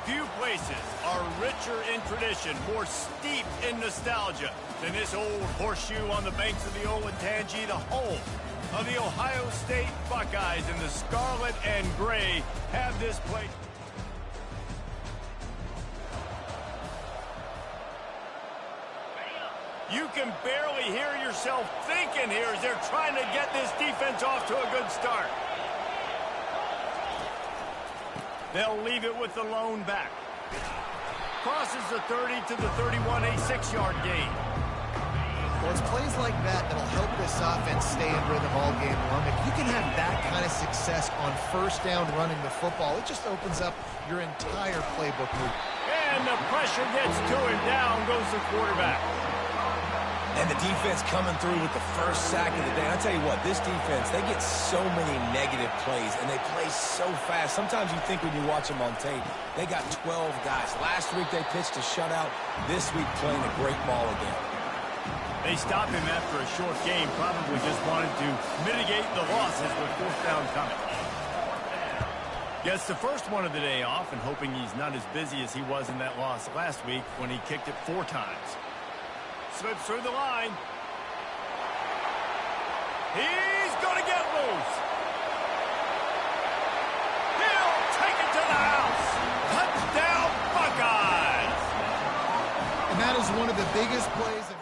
Few places are richer in tradition, more steeped in nostalgia than this old horseshoe on the banks of the Olentangy, the home of the Ohio State Buckeyes. And the scarlet and gray have this place. You can barely hear yourself thinking here as they're trying to get this defense off to a good start. They'll leave it with the lone back. Crosses the 30 to the 31, a 6-yard gain. Well, it's plays like that that'll help this offense stay in rhythm all game long. If you can have that kind of success on first down running the football, it just opens up your entire playbook move. And the pressure gets to him. Down goes the quarterback. And the defense coming through with the first sack of the day. I'll tell you what, this defense, they get so many negative plays, and they play so fast. Sometimes you think when you watch them on tape, they got 12 guys. Last week they pitched a shutout. This week playing a great ball again. They stopped him after a short game, probably just wanted to mitigate the losses with fourth down coming. Gets the first one of the day off and hoping he's not as busy as he was in that loss last week when he kicked it 4 times. Slips through the line. He's going to get loose. He'll take it to the house. Touchdown, Buckeyes. And that is one of the biggest plays of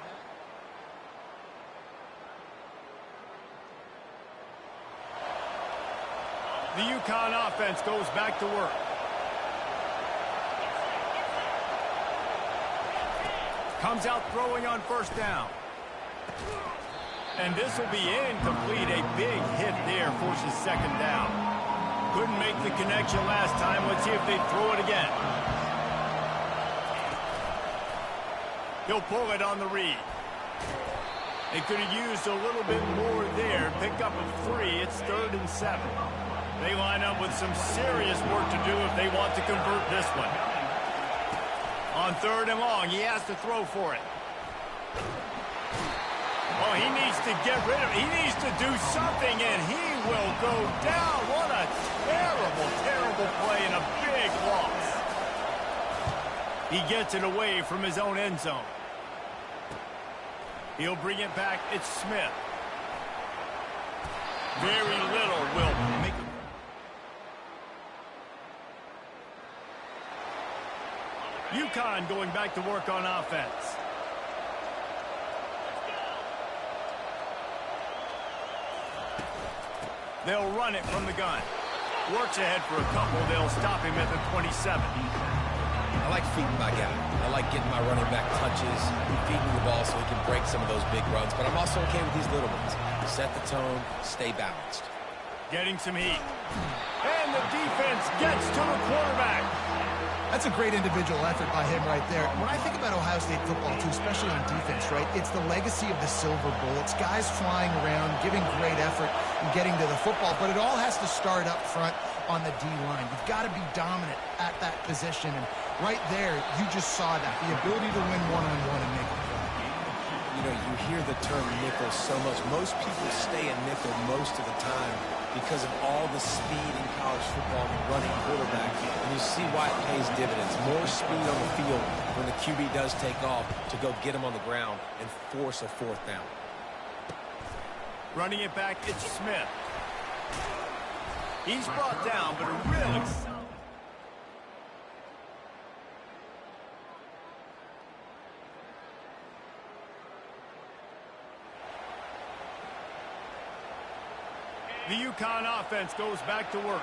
the UConn offense goes back to work. Comes out throwing on first down. And this will be incomplete. A big hit there forces second down. Couldn't make the connection last time. Let's see if they throw it again. He'll pull it on the read. They could have used a little bit more there. Pick up a 3. It's 3rd and 7. They line up with some serious work to do if they want to convert this one. On 3rd and long, he has to throw for it. Oh, he needs to get rid of it. He needs to do something, and he will go down. What a terrible, terrible play and a big loss. He gets it away from his own end zone. He'll bring it back. It's Smith. Very little will make it. UConn going back to work on offense. They'll run it from the gun. Works ahead for a couple. They'll stop him at the 27. I like feeding my guy. I like getting my running back touches, feeding the ball so he can break some of those big runs. But I'm also okay with these little ones. Set the tone, stay balanced. Getting some heat. And the defense gets to the quarterback. That's a great individual effort by him right there. When I think about Ohio State football, too, especially on defense, right, it's the legacy of the Silver Bullets, guys flying around, giving great effort and getting to the football, but it all has to start up front on the D-line. You've got to be dominant at that position, and right there, you just saw that, the ability to win one-on-one and make a play. You know, you hear the term nickel so much. Most people stay in nickel most of the time because of all the speed in college football and running quarterback. And you see why it pays dividends. More speed on the field when the QB does take off to go get him on the ground and force a 4th down. Running it back, it's Smith. He's brought down, but a really solid. The UConn offense goes back to work.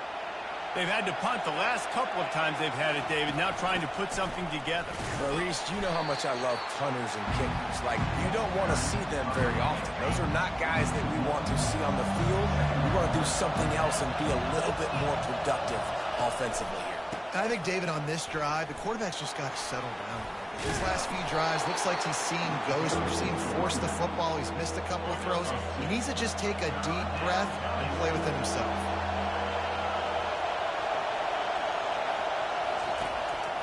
They've had to punt the last couple of times they've had it, David, now trying to put something together. Maurice, you know how much I love punters and kickers. Like, you don't want to see them very often. Those are not guys that we want to see on the field. We want to do something else and be a little bit more productive offensively here. I think, David, on this drive, the quarterback's just got to settle down a little bit. These last few drives, looks like he's seeing ghosts. We've seen him force the football. He's missed a couple of throws. He needs to just take a deep breath and play within himself.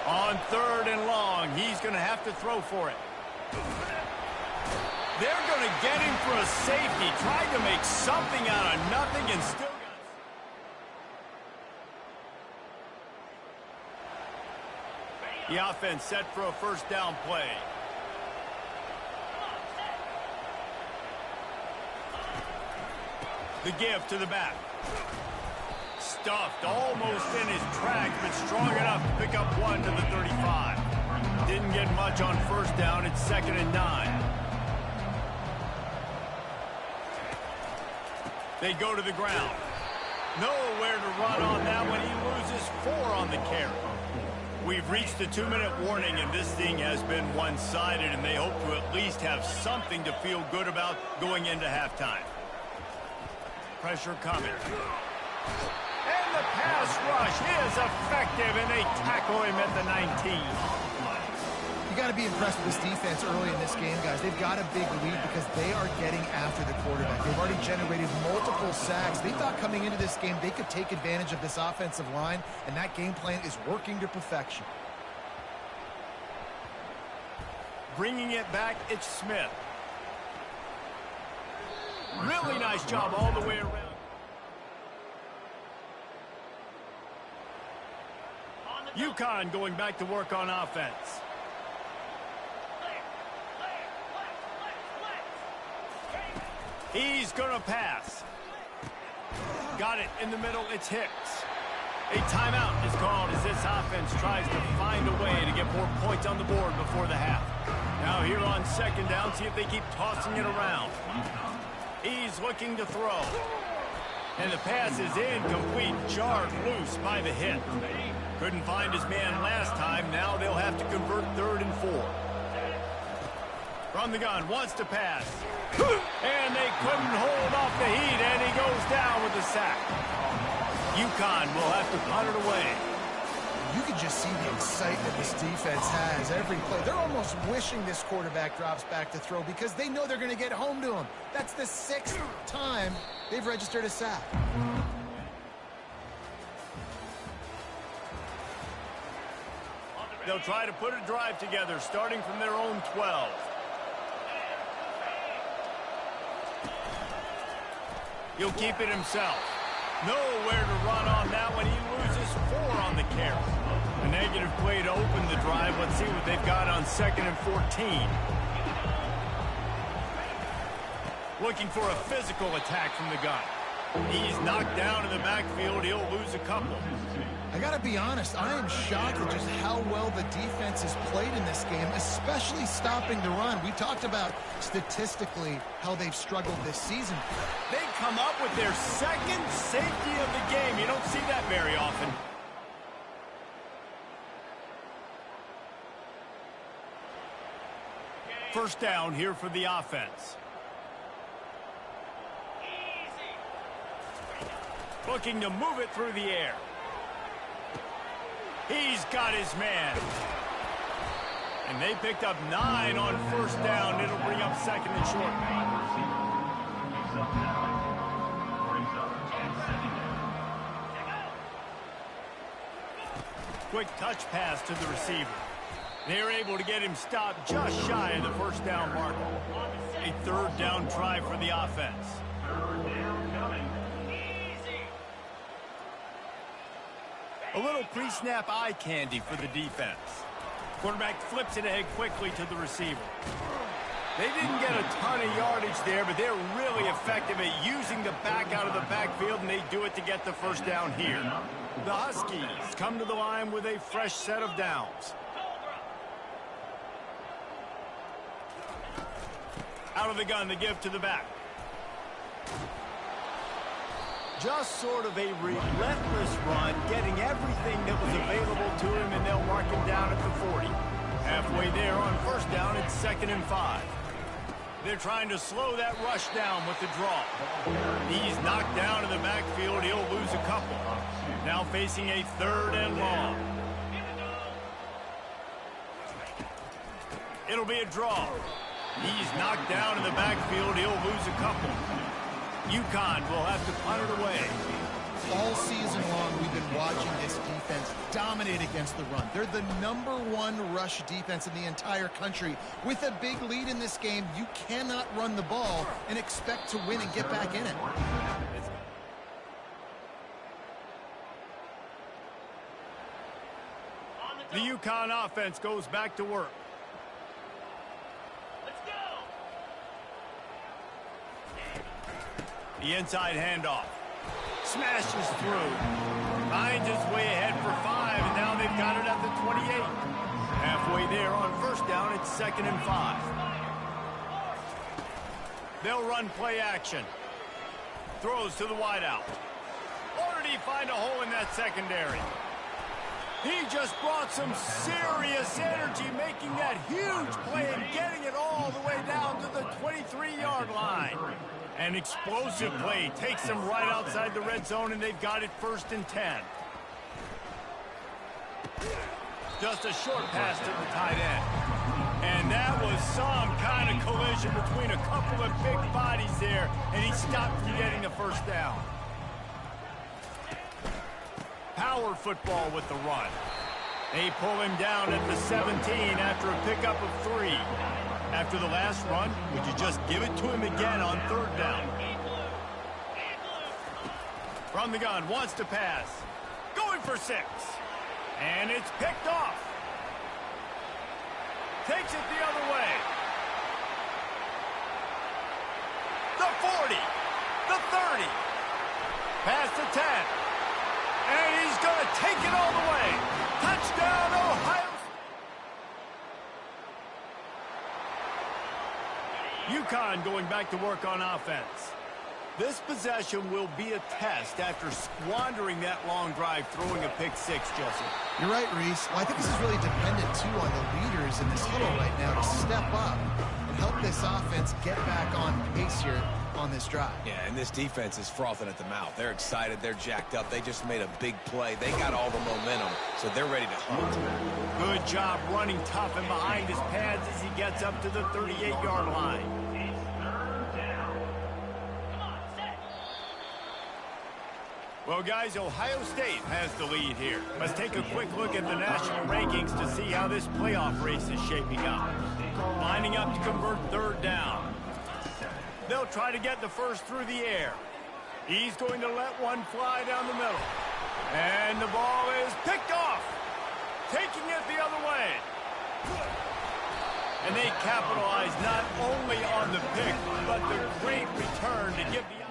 On 3rd and long, he's going to have to throw for it. They're going to get him for a safety. Tried to make something out of nothing and still got... The offense set for a first down play. The give to the back. Stuffed almost in his tracks, but strong enough to pick up one to the 35. Didn't get much on first down. It's 2nd and 9. They go to the ground. Nowhere to run on that one. He loses 4 on the carry. We've reached the 2-minute warning, and this thing has been one-sided, and they hope to at least have something to feel good about going into halftime. Pressure coming. And the pass rush is effective, and they tackle him at the 19. You got to be impressed with this defense early in this game, guys. They've got a big lead because they are getting after the quarterback. They've already generated multiple sacks. They thought coming into this game they could take advantage of this offensive line, and that game plan is working to perfection. Bringing it back, it's Smith. Really nice job all the way around. UConn going back to work on offense. He's going to pass. Got it in the middle. It's Hicks. A timeout is called as this offense tries to find a way to get more points on the board before the half. Now here on 2nd down, see if they keep tossing it around. He's looking to throw. And the pass is incomplete, jarred loose by the hit. Couldn't find his man last time. Now they'll have to convert 3rd and 4. From the gun, wants to pass. And they couldn't hold off the heat, and he goes down with the sack. UConn will have to punt it away. You can just see the excitement this defense has every play. They're almost wishing this quarterback drops back to throw because they know they're going to get home to him. That's the 6th time they've registered a sack. They'll try to put a drive together, starting from their own 12. He'll keep it himself. Nowhere to run on that one. He loses 4 on the carry. A negative play to open the drive. Let's see what they've got on 2nd and 14. Looking for a physical attack from the gun. He's knocked down in the backfield. He'll lose a couple. I got to be honest, I am shocked at just how well the defense has played in this game, especially stopping the run. We talked about statistically how they've struggled this season. They come up with their 2nd safety of the game. You don't see that very often. First down here for the offense. Looking to move it through the air. He's got his man. And they picked up 9 on first down. It'll bring up 2nd and short. Quick touch pass to the receiver. They're able to get him stopped just shy of the first down marker. A 3rd down try for the offense. A little pre-snap eye candy for the defense. Quarterback flips it ahead quickly to the receiver. They didn't get a ton of yardage there, but they're really effective at using the back out of the backfield, and they do it to get the first down here. The Huskies come to the line with a fresh set of downs. Out of the gun, the give to the back. Just sort of a relentless run, getting everything that was available to him, and they'll mark him down at the 40. Halfway there on first down, it's 2nd and 5. They're trying to slow that rush down with the draw. He's knocked down in the backfield. He'll lose a couple. Now facing a 3rd and long. It'll be a draw. He's knocked down in the backfield. He'll lose a couple. UConn will have to punt it away. All season long, we've been watching this defense dominate against the run. They're the #1 rush defense in the entire country. With a big lead in this game, you cannot run the ball and expect to win and get back in it. The UConn offense goes back to work. Let's go. The inside handoff. Smashes through. Finds his way ahead for 5, and now they've got it at the 28. Halfway there on first down, it's 2nd and 5. They'll run play action. Throws to the wideout. Or did he find a hole in that secondary? He just brought some serious energy, making that huge play and getting it all the way down to the 23-yard line. An explosive play takes them right outside the red zone, and they've got it 1st and 10. Just a short pass to the tight end. And that was some kind of collision between a couple of big bodies there, and he stopped from getting the first down. Power football with the run. They pull him down at the 17 after a pickup of 3. After the last run, would you just give it to him again on 3rd down? From the gun, wants to pass. Going for 6. And it's picked off. Takes it the other way. The 40. The 30. Past the 10. And he's going to take it all the way. Touchdown, Ohio. UConn going back to work on offense. This possession will be a test after squandering that long drive, throwing a pick 6, Jesse. You're right, Reese. Well, I think this is really dependent, too, on the leaders in this huddle right now to step up and help this offense get back on pace here on this drive. Yeah, and this defense is frothing at the mouth. They're excited. They're jacked up. They just made a big play. They got all the momentum, so they're ready to hunt. Good job running tough and behind his pads as he gets up to the 38-yard line. Well, guys, Ohio State has the lead here. Let's take a quick look at the national rankings to see how this playoff race is shaping up. Lining up to convert 3rd down. They'll try to get the first through the air. He's going to let one fly down the middle. And the ball is picked off. Taking it the other way. And they capitalize not only on the pick, but the great return to give the...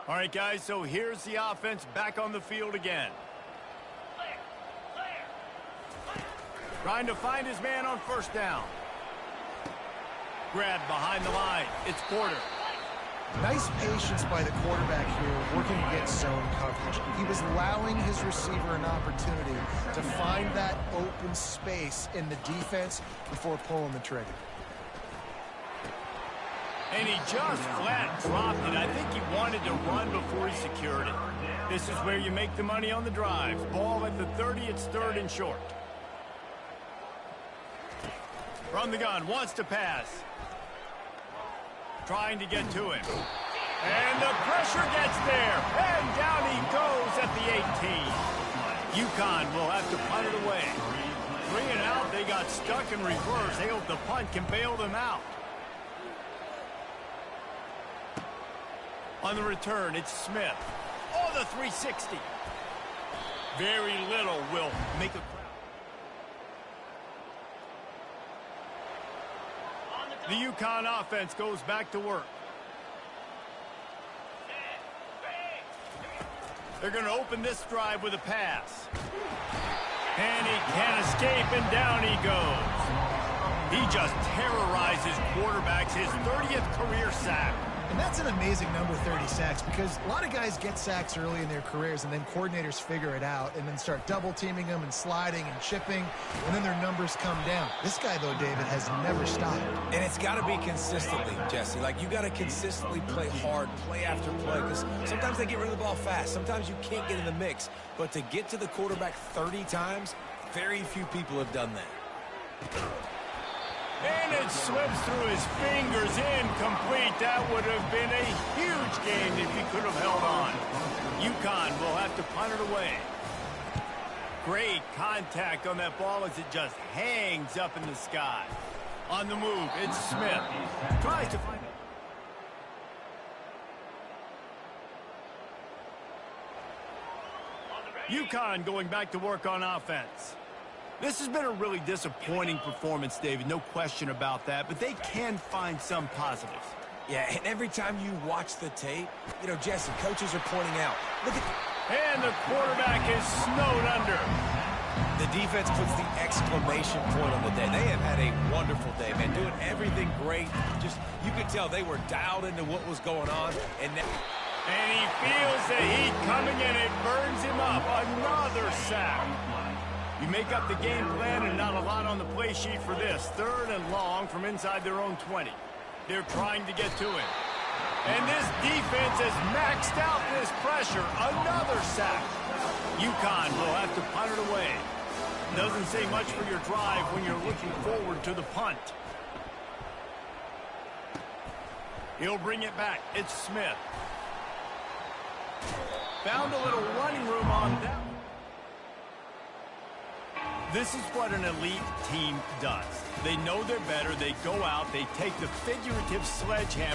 All right, guys, so here's the offense back on the field again. Trying to find his man on first down. Grabbed behind the line. It's Porter. Nice patience by the quarterback here, working against zone coverage. He was allowing his receiver an opportunity to find that open space in the defense before pulling the trigger. And he just flat dropped it. I think he wanted to run before he secured it. This is where you make the money on the drive. Ball at the 30, it's 3rd and short. From the gun, wants to pass. Trying to get to him. And the pressure gets there. And down he goes at the 18. UConn will have to punt it away. 3 and out, they got stuck in reverse. They hope the punt can bail them out. On the return, it's Smith. Oh, the 360. Very little will make a... The UConn offense goes back to work. They're going to open this drive with a pass. And he can't escape, and down he goes. He just terrorizes quarterbacks, his 30th career sack. And that's an amazing number, 30 sacks, because a lot of guys get sacks early in their careers, and then coordinators figure it out and then start double-teaming them and sliding and chipping, and then their numbers come down. This guy, though, David, has never stopped. And it's got to be consistently, Jesse. Like, you got to consistently play hard, play after play, because sometimes they get rid of the ball fast. Sometimes you can't get in the mix. But to get to the quarterback 30 times, very few people have done that. And it slips through his fingers, incomplete. That would have been a huge gain if he could have held on. UConn will have to punt it away. Great contact on that ball as it just hangs up in the sky. On the move, it's Smith. Tries to find it. UConn going back to work on offense. This has been a really disappointing performance, David. No question about that, but they can find some positives. Yeah, and every time you watch the tape, you know, Jesse, coaches are pointing out, look at... And the quarterback is snowed under. The defense puts the exclamation point on the day. They have had a wonderful day, man, doing everything great. Just, you could tell they were dialed into what was going on. And he feels the heat coming and it burns him up. Another sack. You make up the game plan and not a lot on the play sheet for this. 3rd and long from inside their own 20. They're trying to get to it. And this defense has maxed out this pressure. Another sack. UConn will have to punt it away. Doesn't say much for your drive when you're looking forward to the punt. He'll bring it back. It's Smith. Found a little running room on that one. This is what an elite team does. They know they're better. They go out. They take the figurative sledgehammer.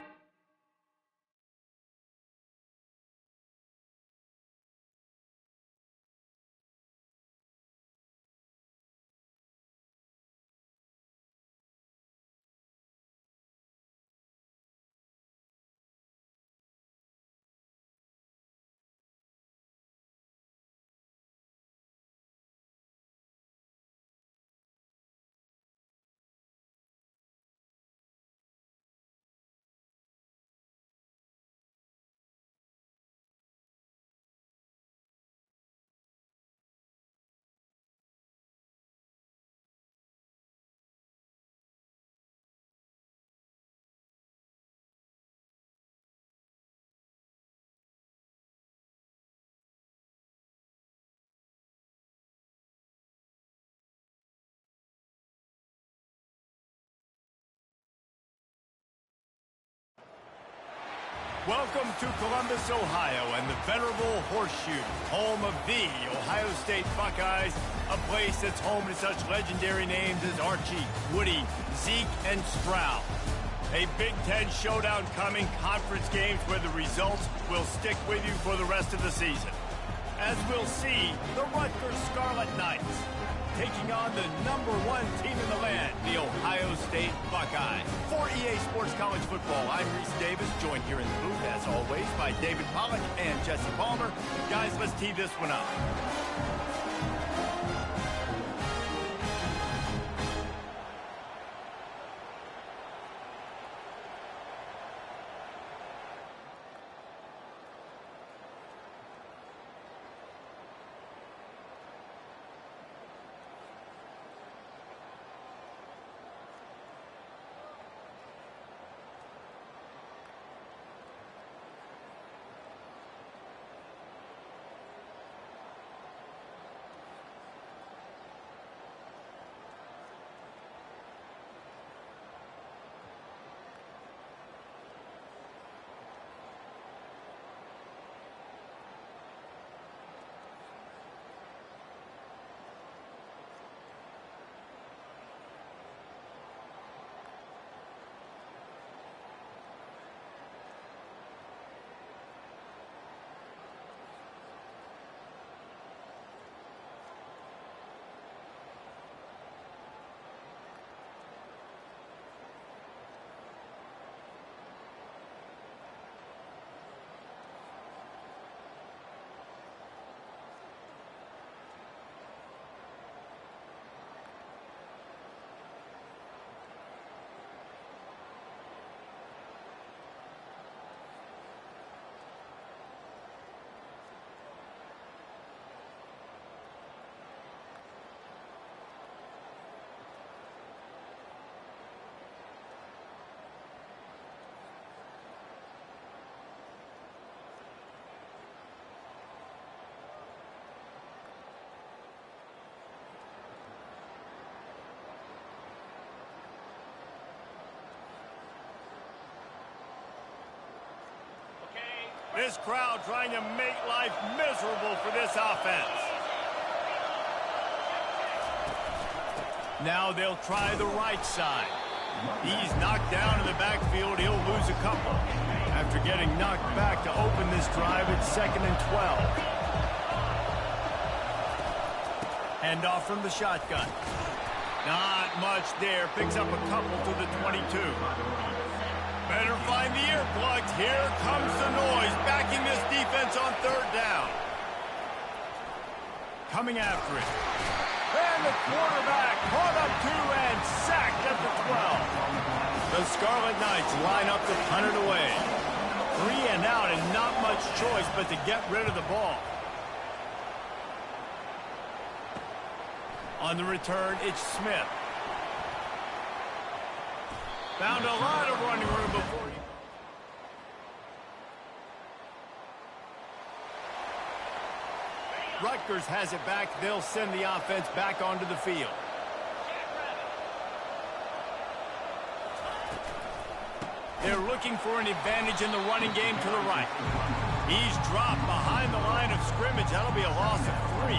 Welcome to Columbus, Ohio, and the venerable Horseshoe, home of the Ohio State Buckeyes, a place that's home to such legendary names as Archie, Woody, Zeke, and Stroud. A Big Ten showdown coming, conference games where the results will stick with you for the rest of the season. As we'll see, the Rutgers Scarlet Knights taking on the #1 team in the land, the Ohio State Buckeyes. For EA Sports College Football, I'm Reese Davis, joined here in the booth, as always, by David Pollack and Jesse Palmer. Guys, let's tee this one up. This crowd trying to make life miserable for this offense. Now they'll try the right side. He's knocked down in the backfield. He'll lose a couple. After getting knocked back to open this drive, it's 2nd and 12. Hand off from the shotgun. Not much there. Picks up a couple to the 22. Better find the earplugs. Here comes the noise. Backing this defense on third down. Coming after it. And the quarterback caught up to and sacked at the 12. The Scarlet Knights line up to punt it away. 3 and out and not much choice but to get rid of the ball. On the return, it's Smith. Found a lot of running room before he... Rutgers has it back. They'll send the offense back onto the field. They're looking for an advantage in the running game to the right. He's dropped behind the line of scrimmage. That'll be a loss of 3.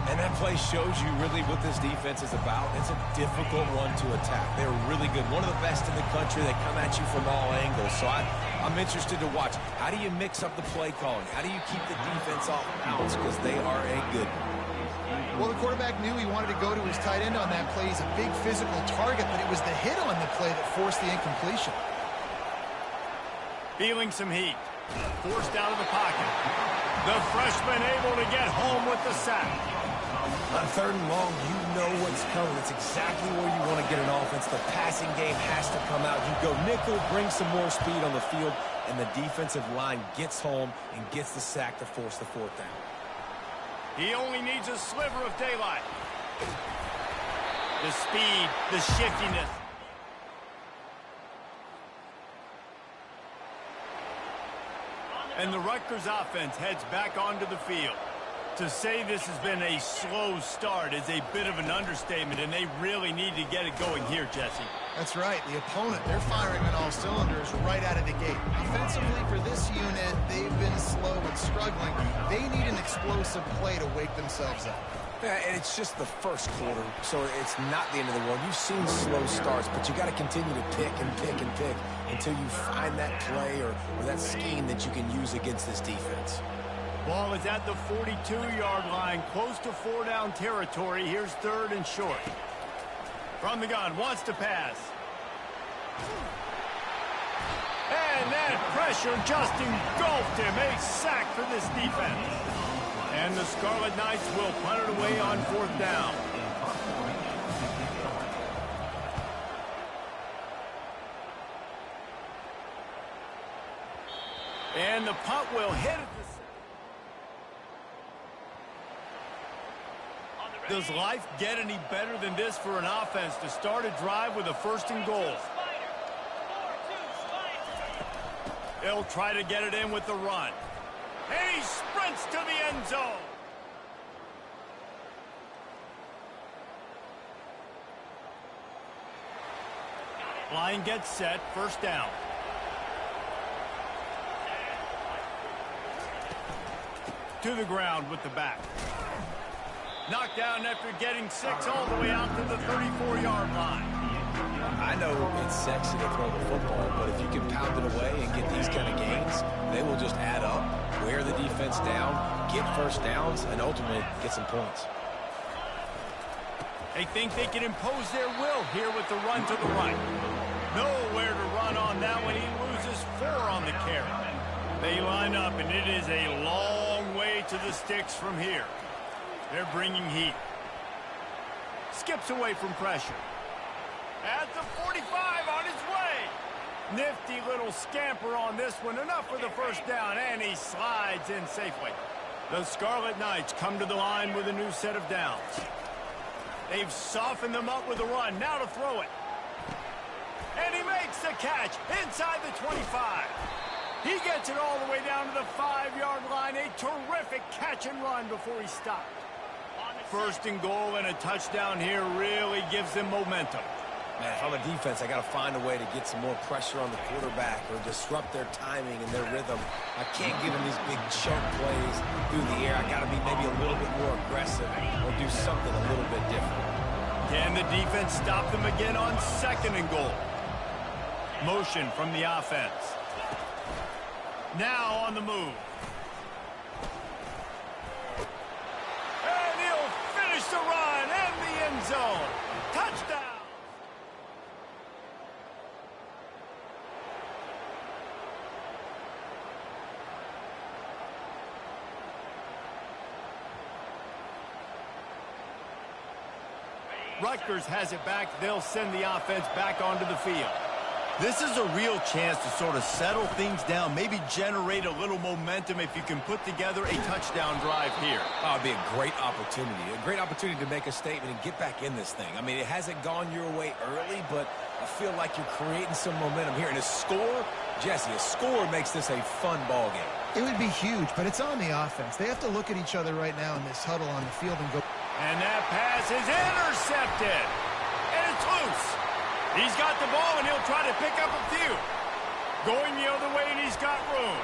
And that play shows you really what this defense is about. It's a difficult one to attack. They're really good. One of the best in the country. They come at you from all angles. So I'm interested to watch. How do you mix up the play calling? How do you keep the defense off balance? Because they are a good one. Well, the quarterback knew he wanted to go to his tight end on that play. He's a big physical target, but it was the hit on the play that forced the incompletion. Feeling some heat. Forced out of the pocket. The freshman able to get home with the sack. On third and long, you know what's coming. It's exactly where you want to get an offense. The passing game has to come out. You go nickel, bring some more speed on the field, and the defensive line gets home and gets the sack to force the 4th down. He only needs a sliver of daylight. The speed, the shiftiness. And the Rutgers offense heads back onto the field. To say this has been a slow start is a bit of an understatement, and they really need to get it going here, Jesse. That's right. The opponent, they're firing on all cylinders right out of the gate. Offensively, for this unit, they've been slow and struggling. They need an explosive play to wake themselves up. Yeah, and it's just the first quarter, so it's not the end of the world. You've seen slow starts, but you got to continue to pick and pick and pick until you find that play or that scheme that you can use against this defense. Ball is at the 42-yard line, close to 4-down territory. Here's 3rd and short. From the gun, wants to pass. And that pressure just engulfed him. A sack for this defense. And the Scarlet Knights will punt it away on 4th down. And the punt will hit it. Does life get any better than this for an offense to start a drive with a 1st and goal? They'll try to get it in with the run. And he sprints to the end zone. Line gets set, 1st down. To the ground with the back. Knocked down after getting 6 all the way out to the 34-yard line. I know it's sexy to throw the football, but if you can pound it away and get these kind of gains, they will just add up, wear the defense down, get 1st downs, and ultimately get some points. They think they can impose their will here with the run to the right. Nowhere to run on that one. He loses 4 on the carry. They line up, and it is a long way to the sticks from here. They're bringing heat. Skips away from pressure. At the 45 on his way. Nifty little scamper on this one. Enough for the 1st down, and he slides in safely. The Scarlet Knights come to the line with a new set of downs. They've softened them up with a run. Now to throw it. And he makes the catch inside the 25. He gets it all the way down to the 5-yard line. A terrific catch and run before he stopped. 1st and goal and a touchdown here really gives them momentum. Man, if I'm a defense, I got to find a way to get some more pressure on the quarterback or disrupt their timing and their rhythm. I can't give them these big chunk plays through the air. I got to be maybe a little bit more aggressive or do something a little bit different. Can the defense stop them again on 2nd and goal? Motion from the offense. Now on the move. And he'll finish the Rutgers has it back. They'll send the offense back onto the field. This is a real chance to sort of settle things down, maybe generate a little momentum if you can put together a touchdown drive here. Oh, it'd be a great opportunity to make a statement and get back in this thing. I mean, it hasn't gone your way early, but I feel like you're creating some momentum here. And a score, Jesse, a score makes this a fun ball game. It would be huge, but it's on the offense. They have to look at each other right now in this huddle on the field and go. And that pass is intercepted. And it's loose. He's got the ball, and he'll try to pick up a few. Going the other way, and he's got room.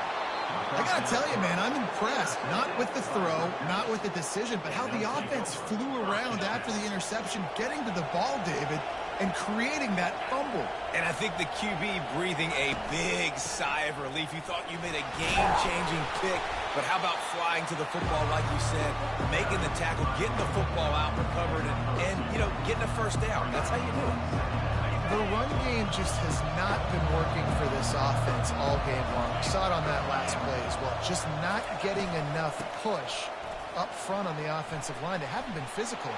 I got to tell you, man, I'm impressed. Not with the throw, not with the decision, but how the offense flew around after the interception, getting to the ball, David, and creating that fumble. And I think the QB breathing a big sigh of relief. You thought you made a game-changing pick, but how about flying to the football, like you said, making the tackle, getting the football out, recovering it, and, you know, getting a first down. That's how you do it. The run game just has not been working for this offense all game long. We saw it on that last play as well. Just not getting enough push up front on the offensive line. They haven't been physical.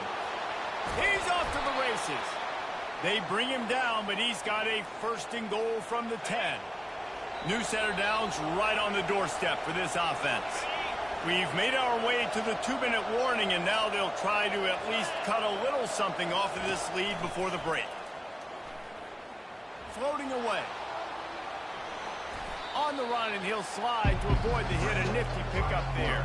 He's off to the races. They bring him down, but he's got a first and goal from the 10. New set of downs right on the doorstep for this offense. We've made our way to the 2-minute warning, and now they'll try to at least cut a little something off of this lead before the break. Floating away. On the run, and he'll slide to avoid the hit. A nifty pickup there.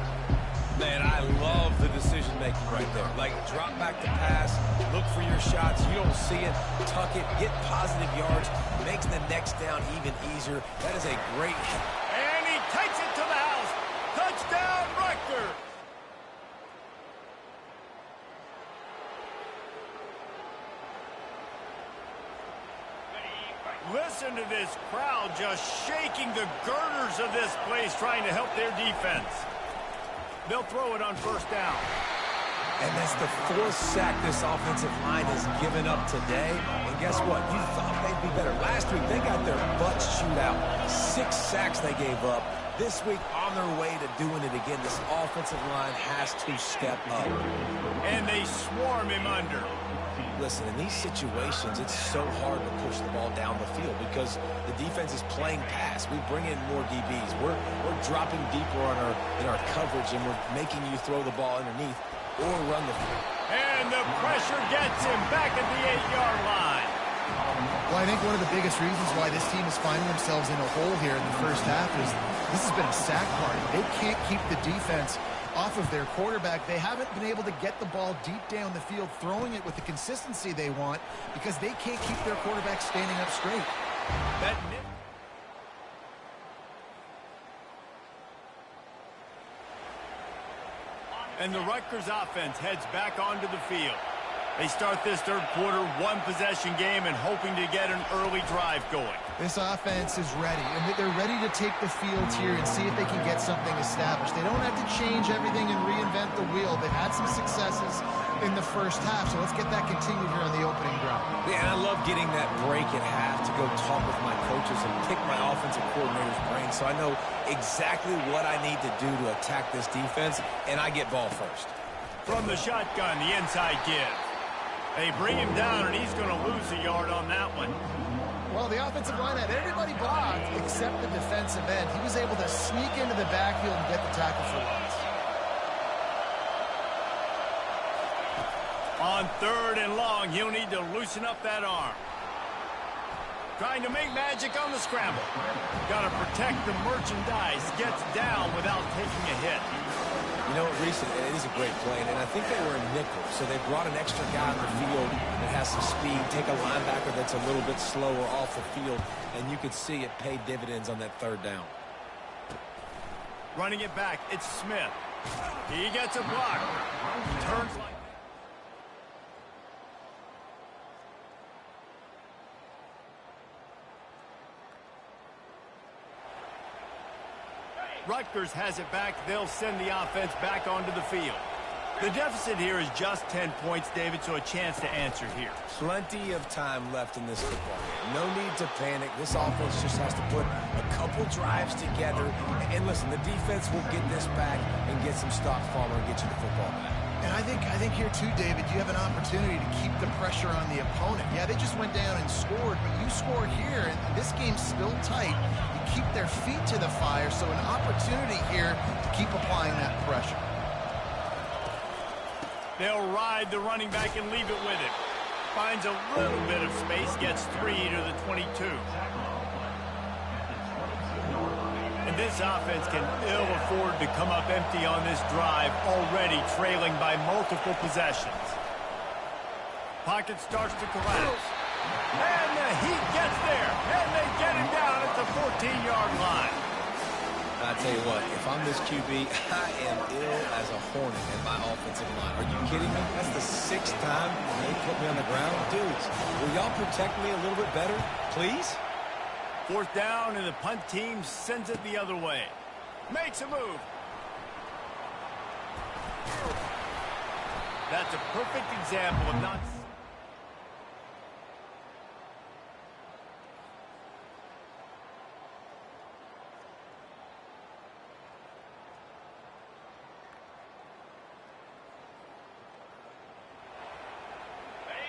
Man, I love the decision-making right there. Like, drop back to pass, look for your shots. You don't see it, tuck it, get positive yards, makes the next down even easier. That is a great hit. And he takes it to the house. Touchdown, Rutgers. Listen to this crowd just shaking the girders of this place, trying to help their defense. They'll throw it on first down. And that's the fourth sack this offensive line has given up today. And guess what? You thought they'd be better. Last week, they got their butts chewed out. 6 sacks they gave up. This week, on their way to doing it again. This offensive line has to step up. And they swarm him under. Listen, in these situations, it's so hard to push the ball down the field because the defense is playing pass. We bring in more DBs. We're dropping deeper in our coverage, and we're making you throw the ball underneath or run the field. And the pressure gets him back at the 8-yard line. Well, I think one of the biggest reasons why this team is finding themselves in a hole here in the first half is this has been a sack party. They can't keep the defense off of their quarterback. They haven't been able to get the ball deep down the field, throwing it with the consistency they want because they can't keep their quarterback standing up straight. And the Rutgers offense heads back onto the field. They start this third quarter one-possession game and hoping to get an early drive going. This offense is ready, and they're ready to take the field here and see if they can get something established. They don't have to change everything and reinvent the wheel. They've had some successes in the first half, so let's get that continued here on the opening drive. Yeah, and I love getting that break at half to go talk with my coaches and pick my offensive coordinator's brain so I know exactly what I need to do to attack this defense, and I get ball first. From the shotgun, the inside give. They bring him down, and he's going to lose a yard on that one. Well, the offensive line had everybody blocked except the defensive end. He was able to sneak into the backfield and get the tackle for loss. On 3rd and long, he'll need to loosen up that arm. Trying to make magic on the scramble. Got to protect the merchandise. Gets down without taking a hit. You know, Reese, it is a great play, and I think they were in nickel, so they brought an extra guy on the field that has some speed, take a linebacker that's a little bit slower off the field, and you could see it paid dividends on that 3rd down. Running it back, it's Smith. He gets a block. Turns like... Rutgers has it back. They'll send the offense back onto the field. The deficit here is just 10 points, David, so a chance to answer here. Plenty of time left in this football game. No need to panic. This offense just has to put a couple drives together. And listen, the defense will get this back and get some stock farmer and get you the football back. And I think here too, David, you have an opportunity to keep the pressure on the opponent. Yeah, they just went down and scored, but you score here, and this game's still tight. You keep their feet to the fire, so an opportunity here to keep applying that pressure. They'll ride the running back and leave it with him. Finds a little bit of space, gets 3 to the 22. And this offense can ill afford to come up empty on this drive, already trailing by multiple possessions. Pocket starts to collapse. And the Heat gets there, and they get him down at the 14-yard line. I tell you what, if I'm this QB, I am ill as a hornet in my offensive line. Are you kidding me? That's the 6th time they put me on the ground. Dudes, will y'all protect me a little bit better, please? 4th down, and the punt team sends it the other way. Makes a move. That's a perfect example of not...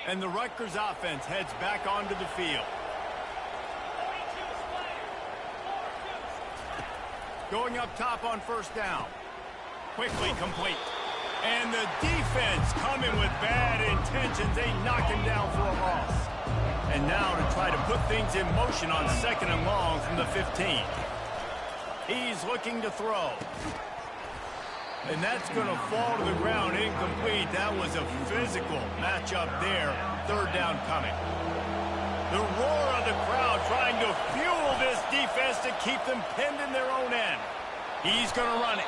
And the Rutgers offense heads back onto the field. Going up top on 1st down. Quickly complete. And the defense coming with bad intentions. They knock him down for a loss. And now to try to put things in motion on 2nd and long from the 15. He's looking to throw. And that's going to fall to the ground incomplete. That was a physical matchup there. 3rd down coming. The roar of the crowd trying to fuel this defense to keep them pinned in their own end. He's going to run it.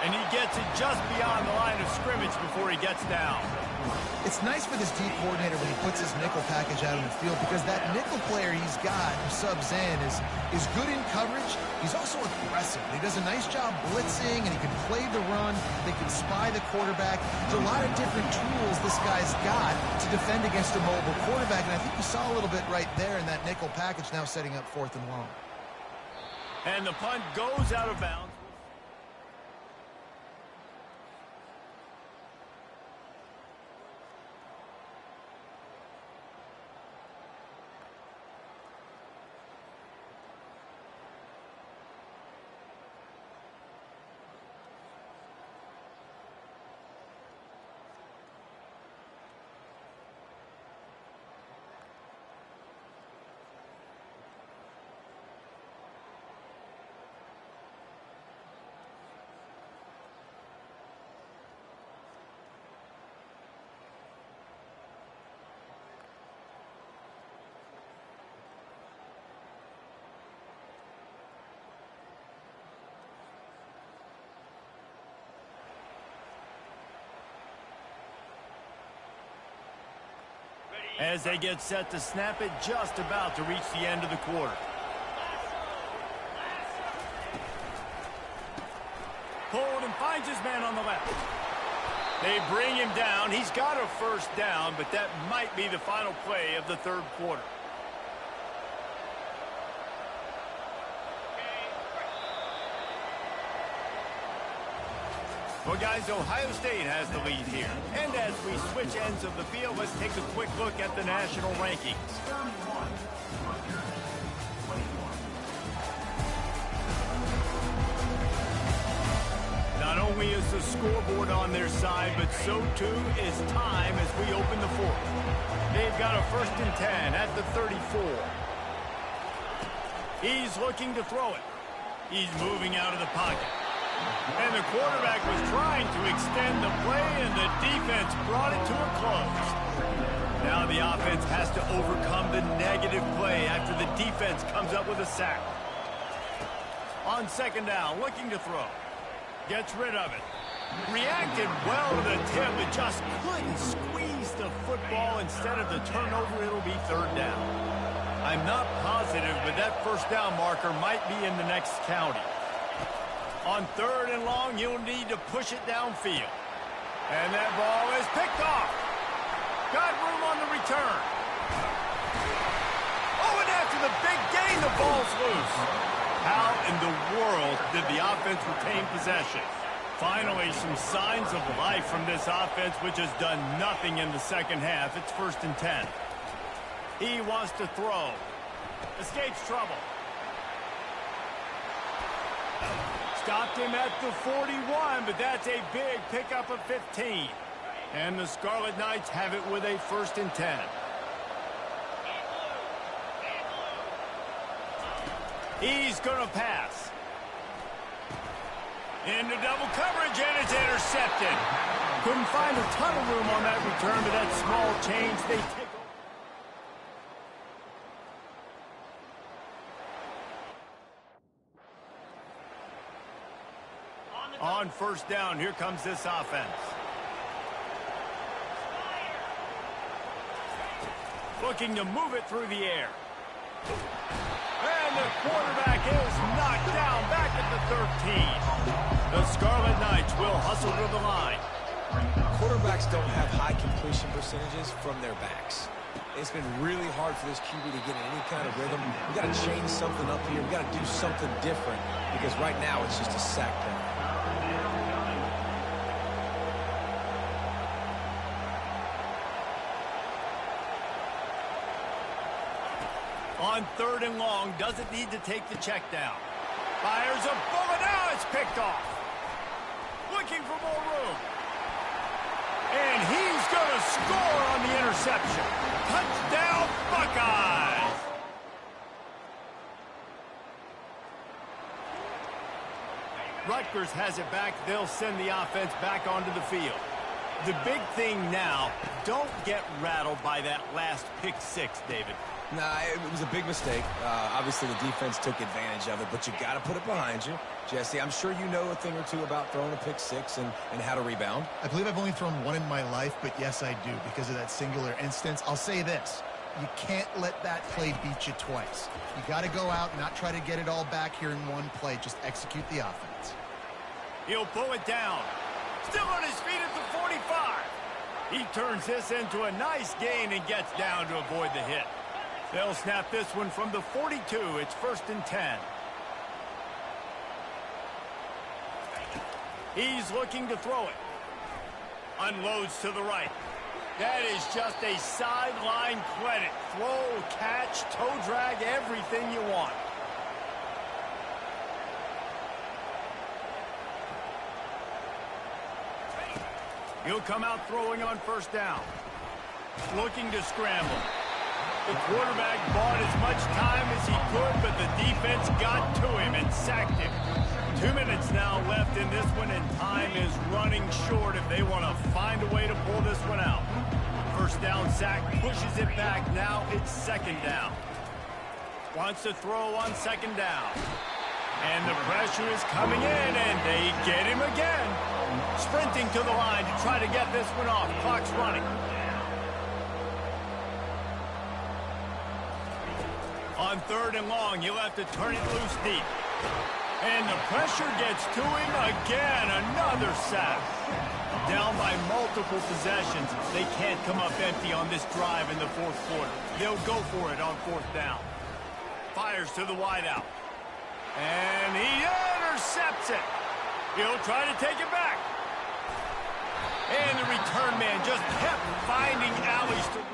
And he gets it just beyond the line of scrimmage before he gets down. It's nice for this D coordinator when he puts his nickel package out on the field, because that nickel player he's got who subs in is good in coverage. He's also aggressive. He does a nice job blitzing, and he can play the run. They can spy the quarterback. There's a lot of different tools this guy's got to defend against a mobile quarterback, and I think you saw a little bit right there in that nickel package, now setting up 4th and long. And the punt goes out of bounds. As they get set to snap it, just about to reach the end of the quarter. Pulled and finds his man on the left. They bring him down. He's got a 1st down, but that might be the final play of the 3rd quarter. Well, guys, Ohio State has the lead here. And as we switch ends of the field, let's take a quick look at the national rankings. Not only is the scoreboard on their side, but so too is time as we open the 4th. They've got a 1st and 10 at the 34. He's looking to throw it. He's moving out of the pocket. And the quarterback was trying to extend the play, and the defense brought it to a close. Now the offense has to overcome the negative play after the defense comes up with a sack. On 2nd down, looking to throw. Gets rid of it. Reacted well to the tip, but just couldn't squeeze the football. Instead of the turnover, it'll be 3rd down. I'm not positive, but that 1st down marker might be in the next county. On 3rd and long, you'll need to push it downfield. And that ball is picked off. Got room on the return. Oh, and after the big gain, the ball's loose. How in the world did the offense retain possession? Finally, some signs of life from this offense, which has done nothing in the second half. It's 1st and 10. He wants to throw. Escapes trouble. Stopped him at the 41, but that's a big pickup of 15. And the Scarlet Knights have it with a 1st and 10. He's going to pass. Into double coverage, and it's intercepted. Couldn't find a ton of room on that return, but that small change, they take. On 1st down, here comes this offense. Looking to move it through the air. And the quarterback is knocked down back at the 13. The Scarlet Knights will hustle to the line. Quarterbacks don't have high completion percentages from their backs. It's been really hard for this QB to get in any kind of rhythm. We've got to change something up here. We've got to do something different because right now it's just a sack play. On 3rd and long, doesn't need to take the check down. Fires a bullet, now it's picked off. Looking for more room. And he's going to score on the interception. Touchdown, Buckeyes! Rutgers has it back. They'll send the offense back onto the field. The big thing now, don't get rattled by that last pick 6, David. Nah, it was a big mistake. Obviously, the defense took advantage of it, but you got to put it behind you. Jesse, I'm sure you know a thing or two about throwing a pick 6 and how to rebound. I believe I've only thrown one in my life, but yes, I do because of that singular instance. I'll say this. You can't let that play beat you twice. You got to go out and not try to get it all back here in one play. Just execute the offense. He'll pull it down. Still on his feet at the 45. He turns this into a nice gain and gets down to avoid the hit. They'll snap this one from the 42. It's 1st and 10. He's looking to throw it. Unloads to the right. That is just a sideline credit. Throw, catch, toe drag, everything you want. He'll come out throwing on 1st down. Looking to scramble. The quarterback bought as much time as he could, but the defense got to him and sacked him. 2 minutes now left in this one, and time is running short if they want to find a way to pull this one out. 1st down sack, pushes it back. Now it's 2nd down. Wants to throw on 2nd down. And the pressure is coming in, and they get him again. Sprinting to the line to try to get this one off. Clock's running. On 3rd and long, he'll have to turn it loose deep. And the pressure gets to him again. Another sack. Down by multiple possessions. They can't come up empty on this drive in the 4th quarter. They'll go for it on 4th down. Fires to the wideout. And he intercepts it. He'll try to take it back. And the return man just kept finding alleys to run.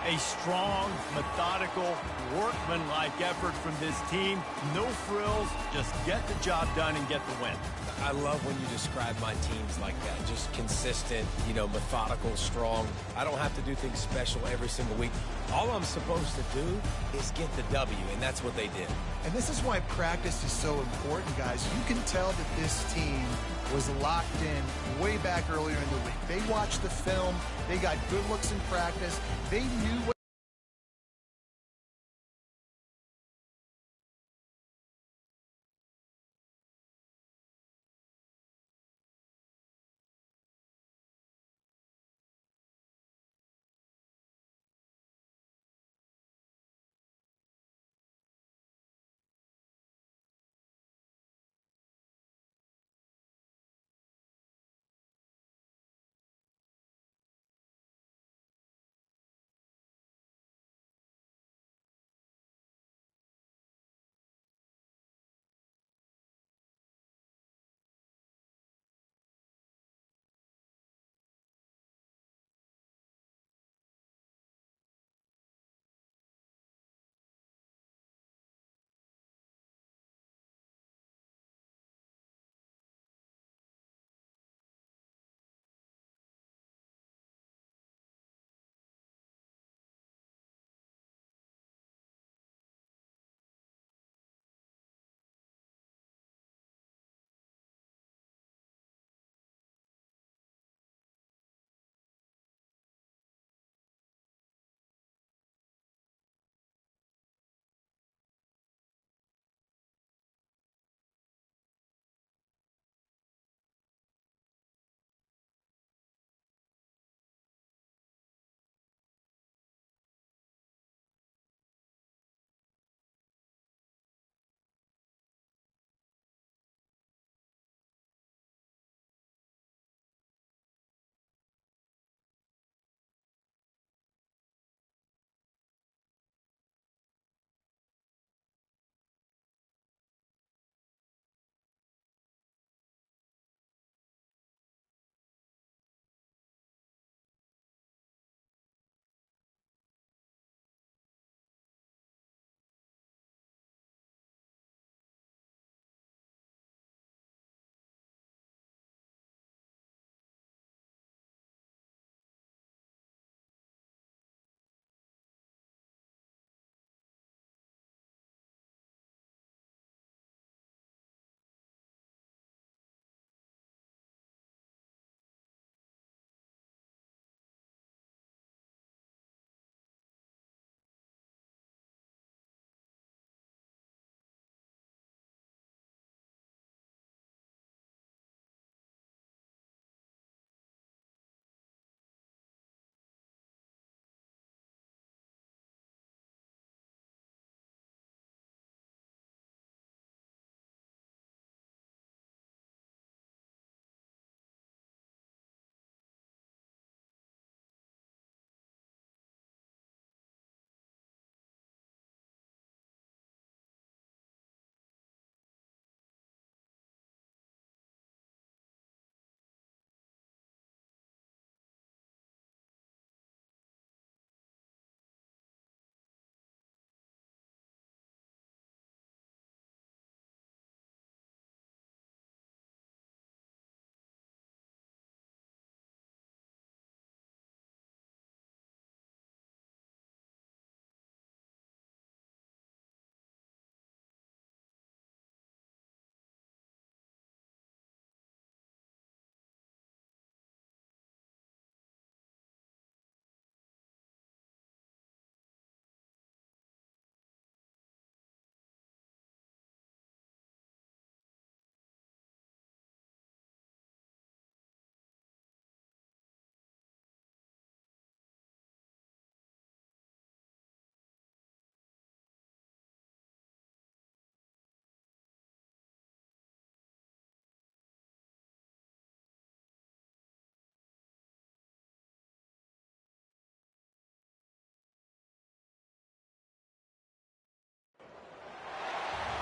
A strong, methodical, workmanlike effort from this team. No frills, just get the job done and get the win. I love when you describe my teams like that. Just consistent, methodical, strong. I don't have to do things special every single week. All I'm supposed to do is get the W, and that's what they did. And this is why practice is so important, guys. You can tell that this team was locked in way back earlier in the week. They watched the film. They got good looks in practice. They knew what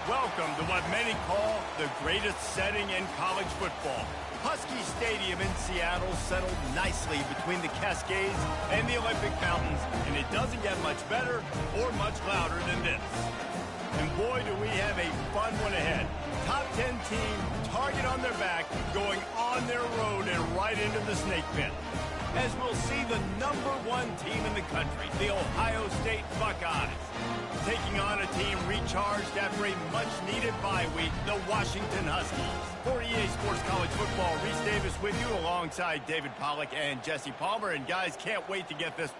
Welcome to what many call the greatest setting in college football. Husky Stadium in Seattle settled nicely between the Cascades and the Olympic Mountains, and it doesn't get much better or much louder than this. And boy, do we have a fun one ahead. Top 10 team, target on their back, going on their road and right into the snake pit. As we'll see the #1 team in the country, the Ohio State Buckeyes, taking on a team recharged after a much-needed bye week, the Washington Huskies. For EA Sports College Football, Reese Davis with you alongside David Pollack and Jesse Palmer. And guys, can't wait to get this.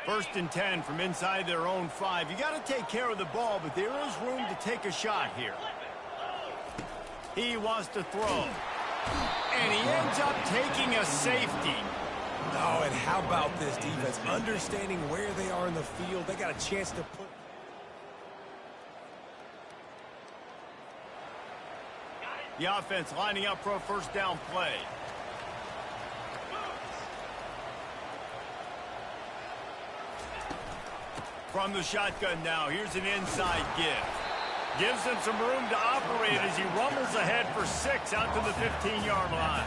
First and 10 from inside their own 5. You got to take care of the ball, but there is room to take a shot here. He wants to throw. And he ends up taking a safety. Oh, and how about this defense? Understanding where they are in the field, they got a chance to put... The offense lining up for a first down play. From the shotgun now, here's an inside give. Gives him some room to operate as he rumbles ahead for 6 out to the 15-yard line.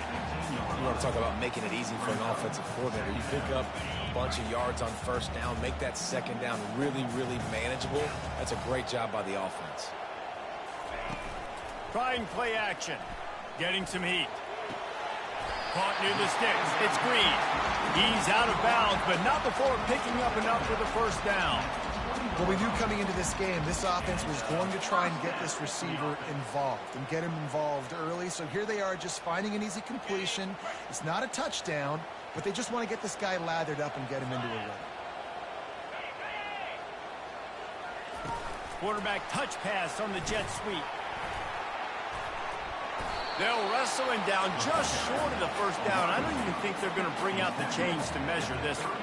You want to talk about making it easy for an offensive coordinator. You pick up a bunch of yards on first down, make that second down really, really manageable. That's a great job by the offense. Trying play action. Getting some heat. Caught near the sticks. It's Green. He's out of bounds, but not before picking up enough for the first down. Well, we knew coming into this game, this offense was going to try and get this receiver involved and get him involved early. So here they are just finding an easy completion. It's not a touchdown, but they just want to get this guy lathered up and get him into a run. Quarterback touch pass on the jet sweep. They'll wrestle him down just short of the first down. I don't even think they're going to bring out the chains to measure this one.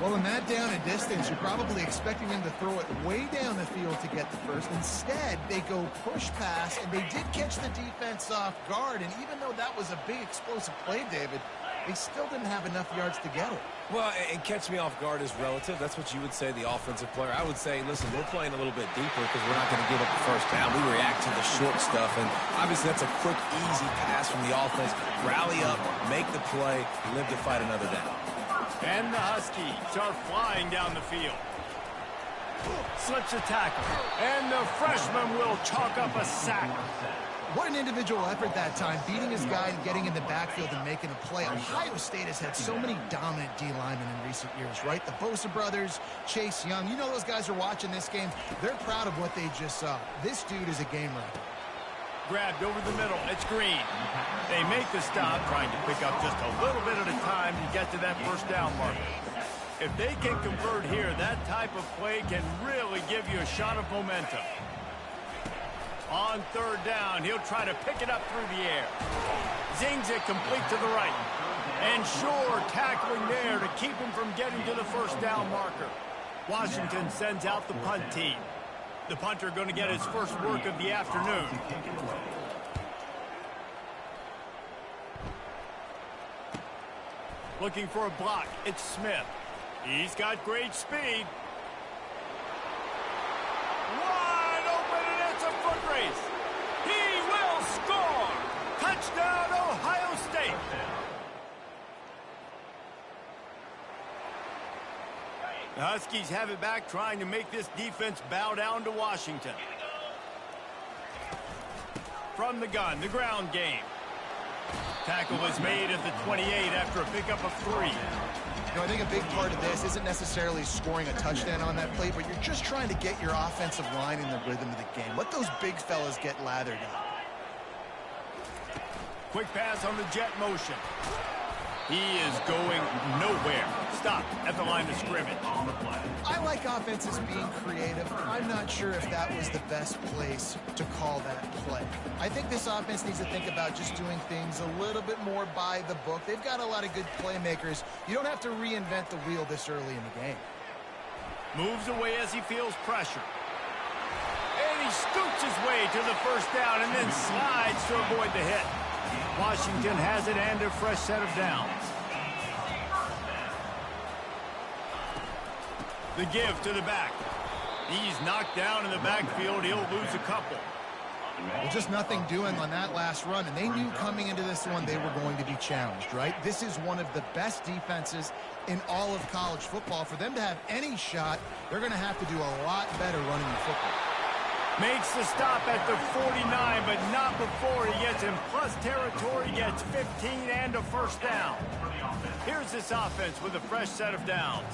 Well, in that down and distance, you're probably expecting them to throw it way down the field to get the first. Instead, they go push pass, and they did catch the defense off guard. And even though that was a big explosive play, David, they still didn't have enough yards to get it. Well, and catch me off guard is relative. That's what you would say, the offensive player. I would say, listen, we're playing a little bit deeper because we're not going to give up the first down. We react to the short stuff, and obviously that's a quick, easy pass from the offense. Rally up, make the play, live to fight another down. And the Huskies are flying down the field. Slips a tackle, and the freshman will chalk up a sack. What an individual effort that time, beating his guy and getting in the backfield and making a play. Ohio State has had so many dominant D-linemen in recent years, right? The Bosa brothers, Chase Young. You know those guys are watching this game. They're proud of what they just saw. This dude is a game wrecker. Grabbed over the middle. It's Green. They make the stop, trying to pick up just a little bit at a time to get to that first down marker. If they can convert here, that type of play can really give you a shot of momentum. On third down, he'll try to pick it up through the air. Zings it complete to the right. And Shore tackling there to keep him from getting to the first down marker. Washington sends out the punt team. The punter going to get his first work of the afternoon. Looking for a block. It's Smith. He's got great speed. Wide open, and it's a foot race. He will score. Touchdown, Ohio State. The Huskies have it back, trying to make this defense bow down to Washington. From the gun, the ground game. Tackle is made at the 28 after a pickup of 3. I think a big part of this isn't necessarily scoring a touchdown on that play, but you're just trying to get your offensive line in the rhythm of the game. Let those big fellas get lathered up. Quick pass on the jet motion. He is going nowhere. Stop at the line of scrimmage. I like offenses being creative. I'm not sure if that was the best place to call that play. I think this offense needs to think about just doing things a little bit more by the book. They've got a lot of good playmakers. You don't have to reinvent the wheel this early in the game. Moves away as he feels pressure. And he scoots his way to the first down and then slides to avoid the hit. Washington has it and a fresh set of downs. The give to the back. He's knocked down in the backfield. He'll lose a couple. Well, just nothing doing on that last run, and they knew coming into this one they were going to be challenged, right? This is one of the best defenses in all of college football. For them to have any shot, they're going to have to do a lot better running the football. Makes the stop at the 49, but not before he gets in plus territory, gets 15 and a first down. Here's this offense with a fresh set of downs.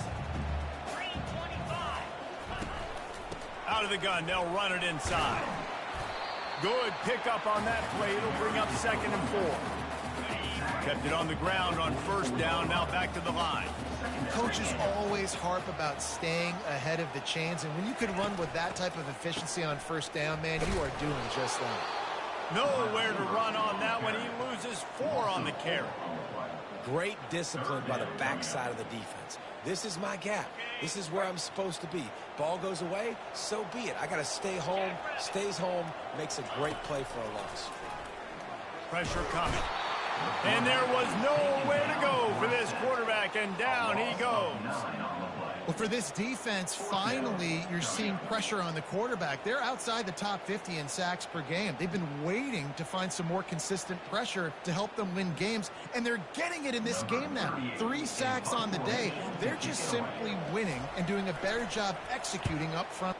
Out of the gun, they'll run it inside. Good pickup on that play. It'll bring up 2nd and 4. Kept it on the ground on first down, now back to the line. Coaches always harp about staying ahead of the chains, and when you can run with that type of efficiency on first down, man, you are doing just that. Nowhere to run on that one. He loses 4 on the carry. Great discipline by the backside of the defense. This is my gap. This is where I'm supposed to be. Ball goes away, so be it. I got to stay home. Stays home, makes a great play for a loss. Pressure coming. And there was nowhere to go for this quarterback, and down he goes. Well, for this defense, finally, you're seeing pressure on the quarterback. They're outside the top 50 in sacks per game. They've been waiting to find some more consistent pressure to help them win games, and they're getting it in this game now. 3 sacks on the day. They're just simply winning and doing a better job executing up front.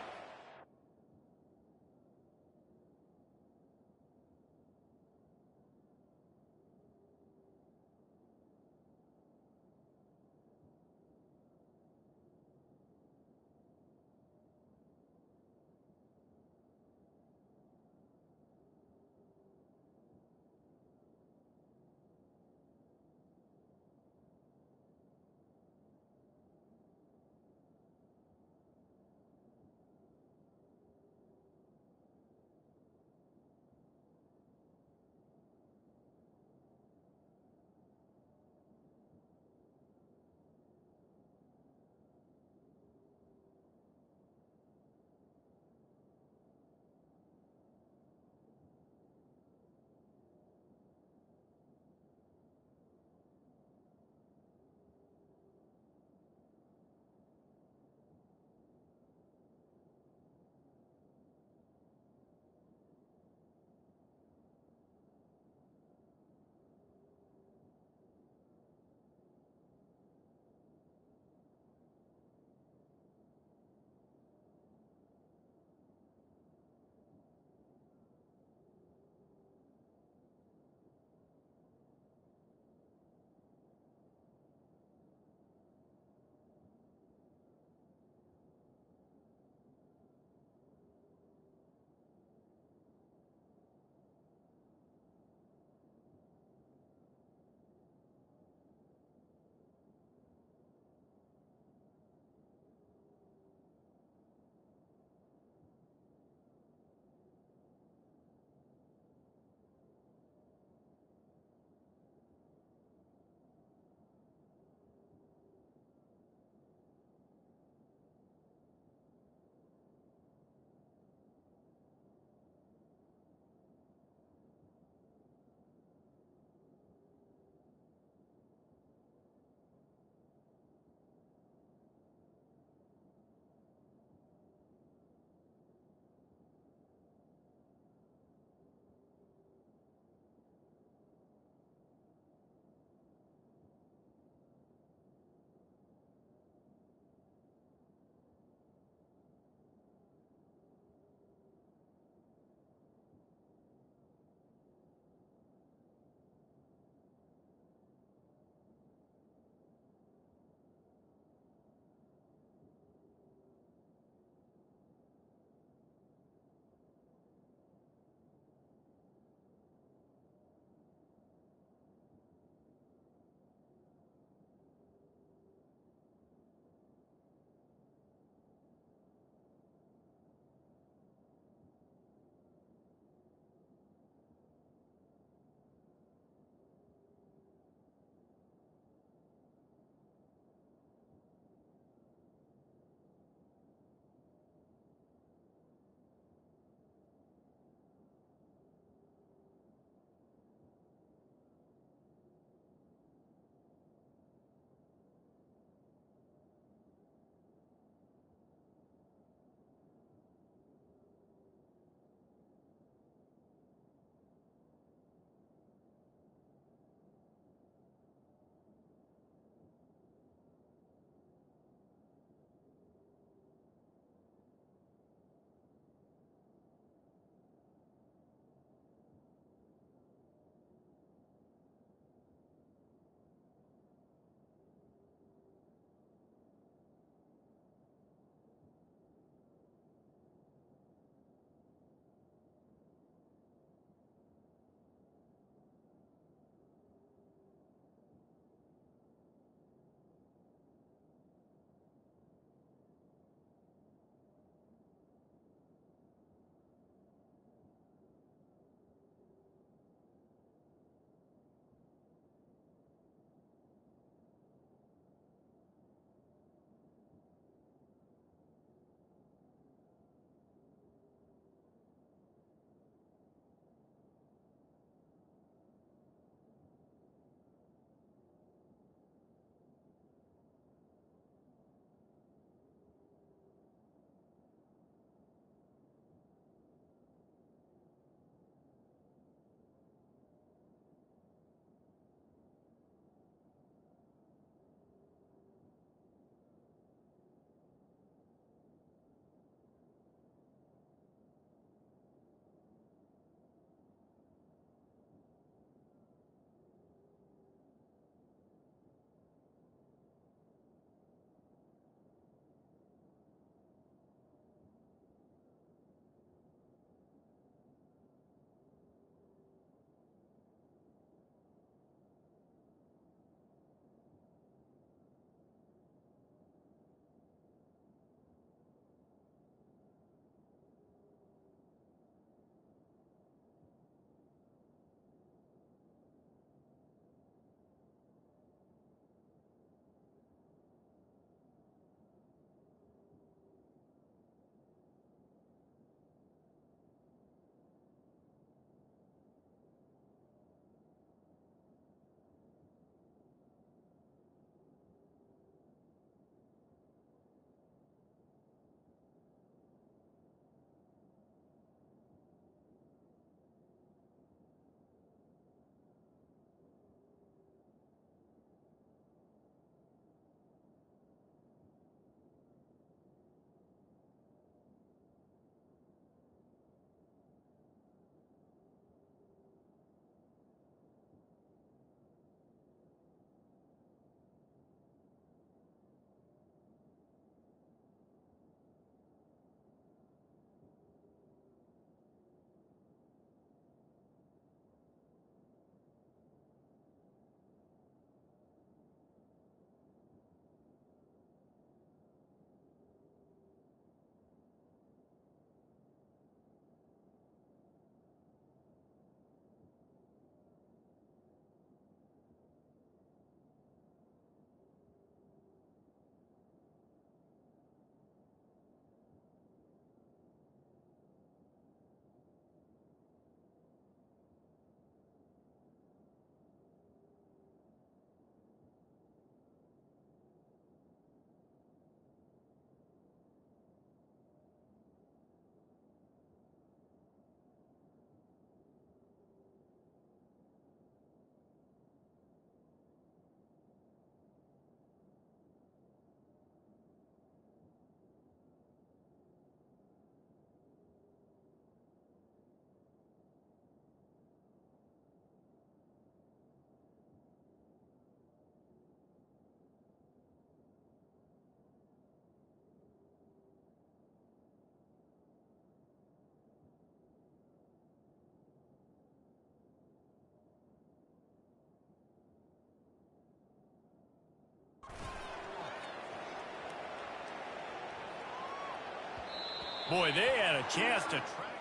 Boy, they had a chance to track.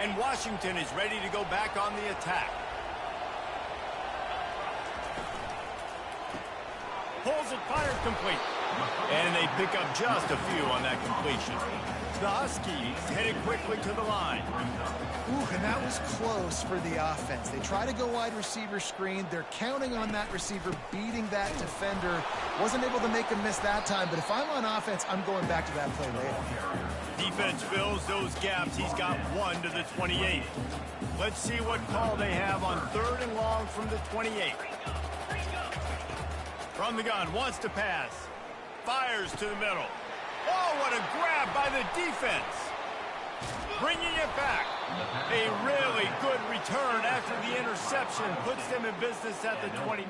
And Washington is ready to go back on the attack. Pulls it, fires complete. And they pick up just a few on that completion. The Huskies headed quickly to the line. Ooh, and that was close for the offense. They try to go wide receiver screen. They're counting on that receiver beating that defender. Wasn't able to make him miss that time, but if I'm on offense, I'm going back to that play later. Defense fills those gaps. He's got 1 to the 28. Let's see what call they have on 3rd and long from the 28. From the gun, wants to pass. Fires to the middle. Oh, what a grab by the defense. Bringing it back. A really good return after the interception puts them in business at the 29.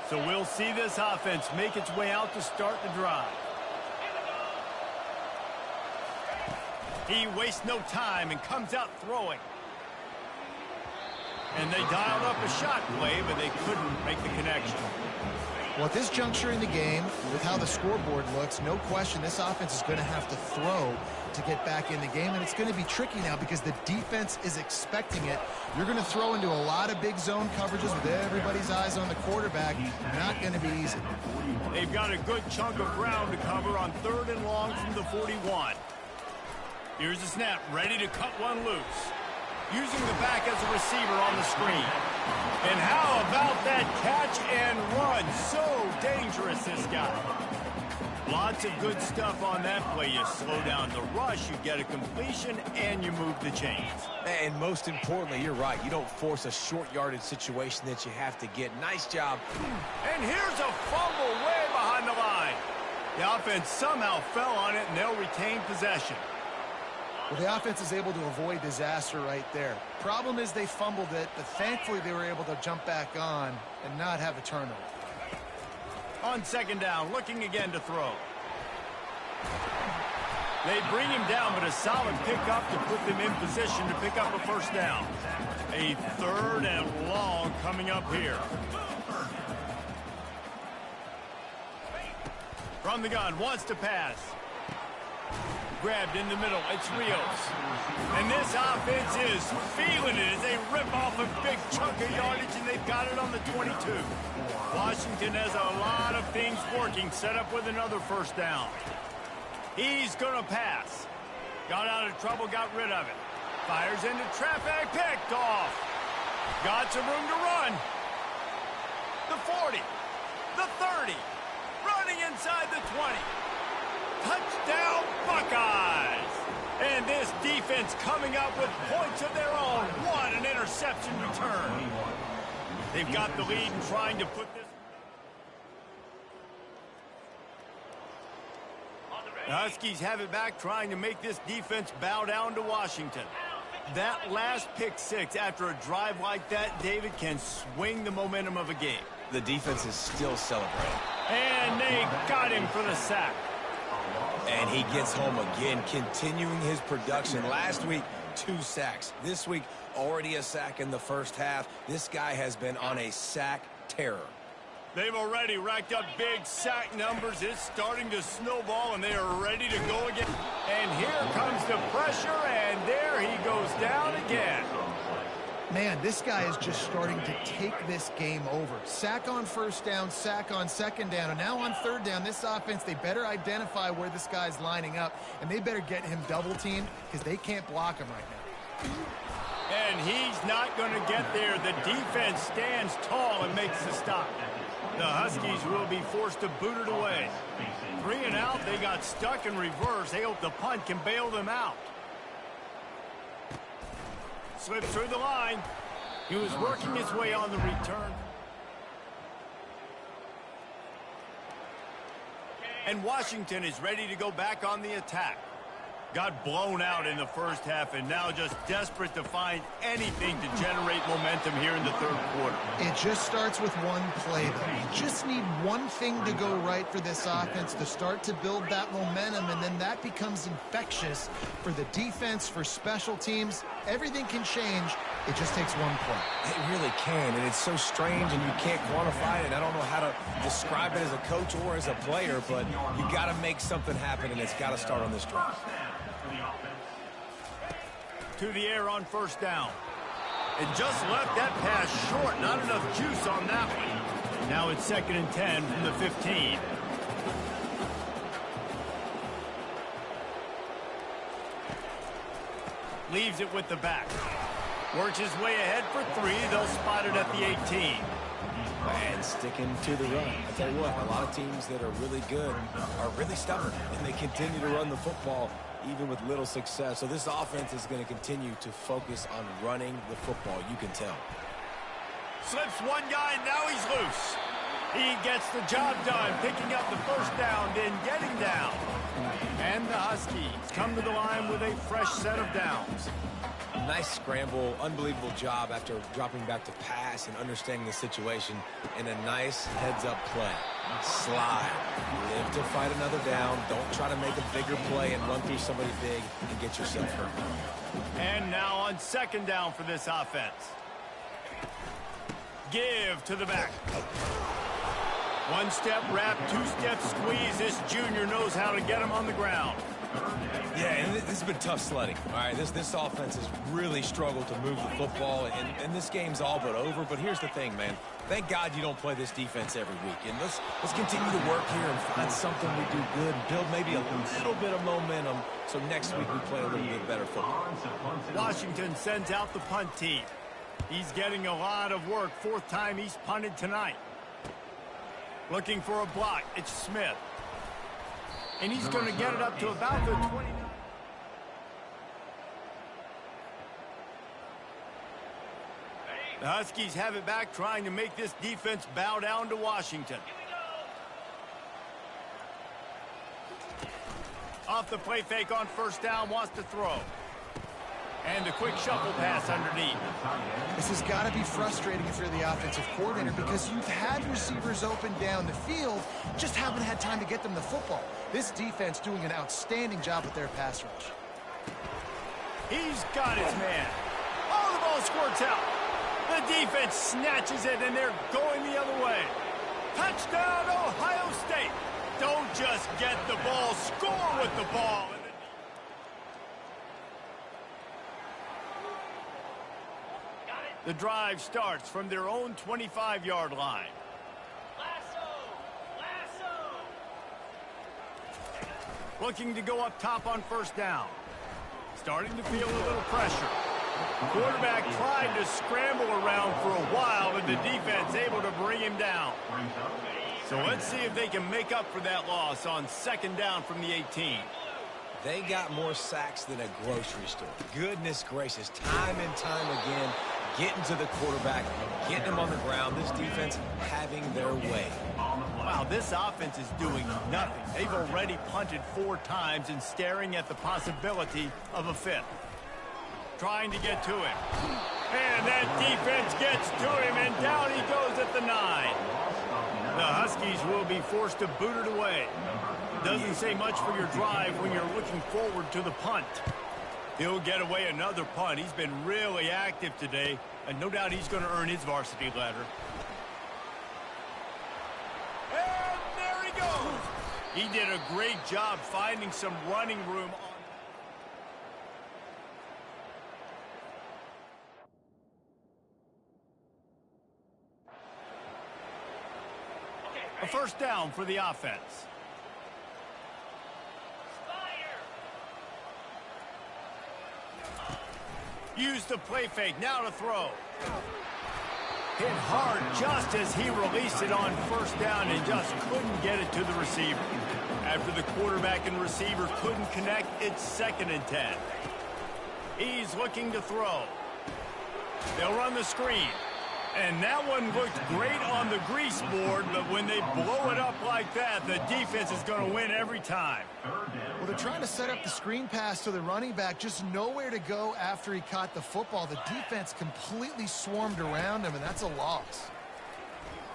So we'll see this offense make its way out to start the drive. He wastes no time and comes out throwing. And they dialed up a shot play, but they couldn't make the connection. Well, at this juncture in the game, with how the scoreboard looks, no question this offense is going to have to throw to get back in the game, and it's going to be tricky now because the defense is expecting it. You're going to throw into a lot of big zone coverages with everybody's eyes on the quarterback. Not going to be easy. They've got a good chunk of ground to cover on 3rd and long from the 41. Here's the snap, ready to cut one loose. Using the back as a receiver on the screen. And how about that catch and run? So dangerous, this guy. Lots of good stuff on that play. You slow down the rush, you get a completion, and you move the chains. And most importantly, you're right. You don't force a short yardage situation that you have to get. Nice job. And here's a fumble way behind the line. The offense somehow fell on it, and they'll retain possession. Well, the offense is able to avoid disaster right there. Problem is they fumbled it, but thankfully they were able to jump back on and not have a turnover. On 2nd down, looking again to throw. They bring him down, but a solid pickup to put them in position to pick up a 1st down. A 3rd and long coming up here. From the gun, wants to pass. Grabbed in the middle, it's Rios. And this offense is feeling it as they rip off a big chunk of yardage, and they've got it on the 22. Washington has a lot of things working, set up with another 1st down. He's going to pass. Got out of trouble, got rid of it. Fires into traffic, picked off. Got some room to run. The 40, the 30, running inside the 20. Touchdown, Buckeyes! And this defense coming up with points of their own. What an interception return. They've got the lead and trying to put this. The Huskies have it back, trying to make this defense bow down to Washington. That last pick 6 after a drive like that, David, can swing the momentum of a game. The defense is still celebrating. And they got him for the sack. And he gets home again, continuing his production. Last week, 2 sacks. This week, already a sack in the 1st half. This guy has been on a sack terror. They've already racked up big sack numbers. It's starting to snowball, and they are ready to go again. And here comes the pressure, and there he goes down again. Man, this guy is just starting to take this game over. Sack on 1st down, sack on 2nd down, and now on 3rd down, this offense, they better identify where this guy's lining up, and they better get him double-teamed because they can't block him right now. And he's not going to get there. The defense stands tall and makes the stop. The Huskies will be forced to boot it away. 3 and out, they got stuck in reverse. They hope the punt can bail them out. Slips through the line. He was working his way on the return. And Washington is ready to go back on the attack. Got blown out in the 1st half and now just desperate to find anything to generate momentum here in the 3rd quarter. It just starts with one play, though. You just need one thing to go right for this offense to start to build that momentum, and then that becomes infectious for the defense, for special teams. Everything can change. It just takes one play. It really can, and it's so strange, and you can't quantify it. And I don't know how to describe it as a coach or as a player, but you got to make something happen, and it's got to start on this drive. To the air on first down. And just left that pass short. Not enough juice on that one. Now it's 2nd and 10 from the 15. Leaves it with the back. Works his way ahead for 3. They'll spot it at the 18. And sticking to the run. I tell you what, a lot of teams that are really good are really stubborn, and they continue to run the football even with little success. So this offense is going to continue to focus on running the football. You can tell. Slips one guy, and now he's loose. He gets the job done, picking up the first down, then getting down. And the Huskies come to the line with a fresh set of downs. Nice scramble, unbelievable job after dropping back to pass and understanding the situation, and a nice heads-up play. Slide. Live to fight another down. Don't try to make a bigger play and run through somebody big and get yourself hurt. And now on 2nd down for this offense. Give to the back. One-step wrap, two-step squeeze. This junior knows how to get him on the ground. Yeah, and this has been tough sledding. All right, this offense has really struggled to move the football, and this game's all but over. But here's the thing, man. Thank God you don't play this defense every week. And let's continue to work here and find something we do good, build maybe a little bit of momentum, so next week we play a little bit better football. Washington sends out the punt team. He's getting a lot of work. 4th time he's punted tonight. Looking for a block. It's Smith. And he's going to get it up to about the 20. The Huskies have it back, trying to make this defense bow down to Washington. Off the play fake on first down, wants to throw. And a quick shuffle pass underneath. This has got to be frustrating if you're the offensive coordinator, because you've had receivers open down the field, just haven't had time to get them the football. This defense doing an outstanding job with their pass rush. He's got his man. Oh, the ball squirts out. The defense snatches it, and they're going the other way. Touchdown, Ohio State. Don't just get the ball, score with the ball. The drive starts from their own 25-yard line. Looking to go up top on first down. Starting to feel a little pressure. Quarterback tried to scramble around for a while, and the defense able to bring him down. So let's see if they can make up for that loss on 2nd down from the 18. They got more sacks than a grocery store. Goodness gracious, time and time again, getting to the quarterback, getting him on the ground. This defense having their way. Wow, this offense is doing nothing. They've already punted 4 times and staring at the possibility of a 5th. Trying to get to him. And that defense gets to him, and down he goes at the 9. The Huskies will be forced to boot it away. Doesn't say much for your drive when you're looking forward to the punt. He'll get away another punt. He's been really active today, and no doubt he's going to earn his varsity letter. And there he goes. He did a great job finding some running room. A first down for the offense. Use the play fake, now to throw. Hit hard just as he released it on first down and just couldn't get it to the receiver. After the quarterback and receiver couldn't connect, it's 2nd and 10. He's looking to throw. They'll run the screen. And that one looked great on the grease board, but when they blow it up like that, the defense is going to win every time. Well, they're trying to set up the screen pass to the running back, just nowhere to go after he caught the football. The defense completely swarmed around him, and that's a loss.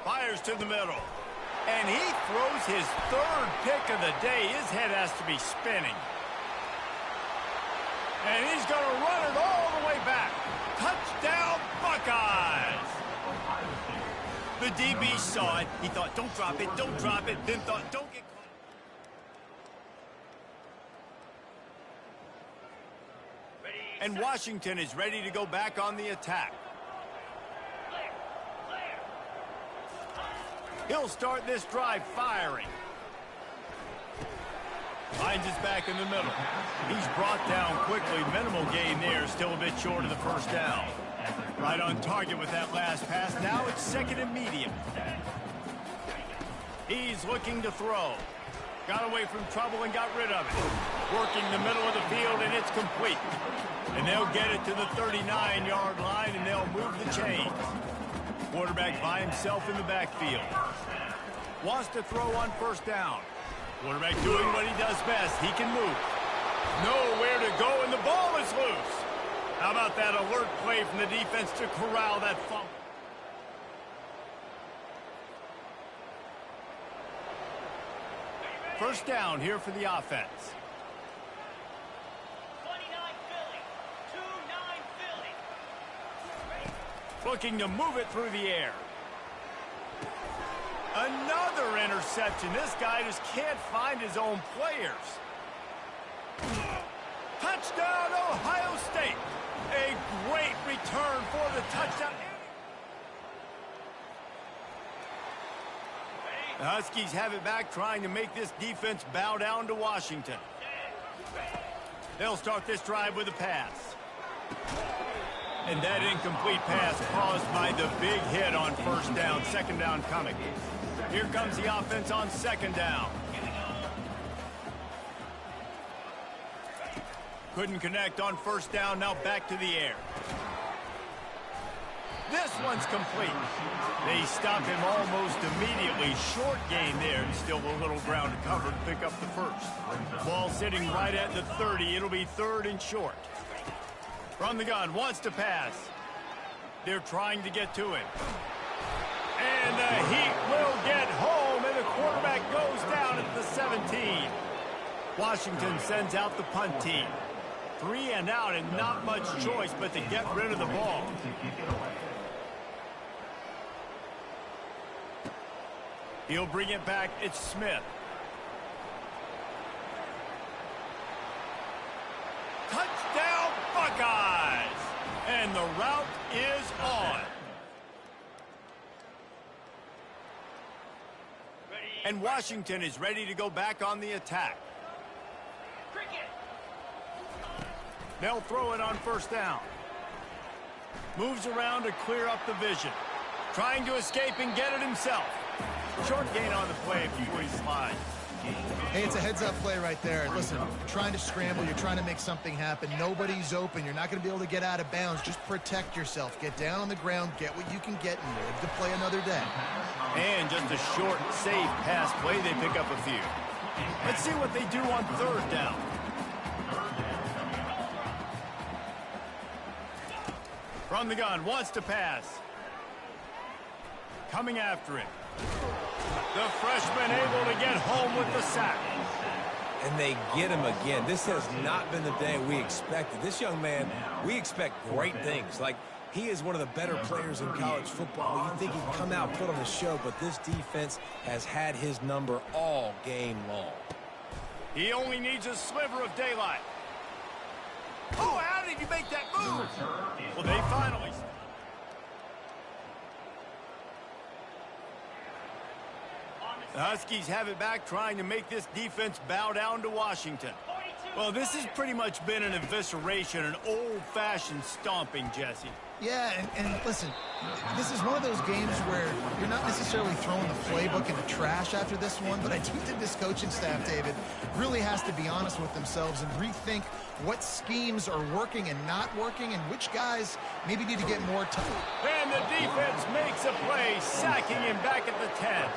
Fires to the middle. And he throws his 3rd pick of the day. His head has to be spinning. And he's going to run it all the way back. Touchdown, Buckeyes! The DB saw it. He thought, don't drop it, don't drop it. Then thought, don't get caught. And Washington is ready to go back on the attack. He'll start this drive firing. Finds his back in the middle. He's brought down quickly. Minimal gain there. Still a bit short of the first down. Right on target with that last pass. Now it's second and medium. He's looking to throw. Got away from trouble and got rid of it. Working the middle of the field, and it's complete. And they'll get it to the 39-yard line, and they'll move the chains. Quarterback by himself in the backfield. Wants to throw on first down. Quarterback doing what he does best. He can move. Nowhere to go, and the ball is loose. How about that alert play from the defense to corral that fumble? First down here for the offense. 29 Philly. 2-9 Philly. Looking to move it through the air. Another interception. This guy just can't find his own players. Touchdown, Ohio State. A great return for the touchdown. The Huskies have it back, trying to make this defense bow down to Washington. They'll start this drive with a pass. And that incomplete pass caused by the big hit on first down. Second down coming. Here comes the offense on second down. Couldn't connect on first down. Now back to the air. This one's complete. They stop him almost immediately. Short gain there, and still a little ground to cover to pick up the first. Ball sitting right at the 30. It'll be third and short. From the gun, wants to pass. They're trying to get to him. And the Heat will get home, and the quarterback goes down at the 17. Washington sends out the punt team. 3 and out, and not much choice but to get rid of the ball. He'll bring it back. It's Smith. Touchdown, Buckeyes! And the route is on. And Washington is ready to go back on the attack. They'll throw it on first down. Moves around to clear up the vision. Trying to escape and get it himself. Short gain on the play before he slides. Hey, it's a heads-up play right there. Listen, you're trying to scramble. You're trying to make something happen. Nobody's open. You're not going to be able to get out of bounds. Just protect yourself. Get down on the ground. Get what you can get and live to play another day. And just a short, safe pass play. They pick up a few. Let's see what they do on third down. From the gun, wants to pass. Coming after him. The freshman able to get home with the sack. And they get him again. This has not been the day we expected. This young man, we expect great things. Like, he is one of the better players in college football. You think he'd come out, put on a show, but this defense has had his number all game long. He only needs a sliver of daylight. Oh, how did he make that move? Well, they finally... The Huskies have it back, trying to make this defense bow down to Washington. Well, this has pretty much been an evisceration, an old-fashioned stomping, Jesse. Yeah, and listen, this is one of those games where you're not necessarily throwing the playbook in the trash after this one, but I think that this coaching staff, David, really has to be honest with themselves and rethink what schemes are working and not working and which guys maybe need to get more time. And the defense makes a play, sacking him back at the 10.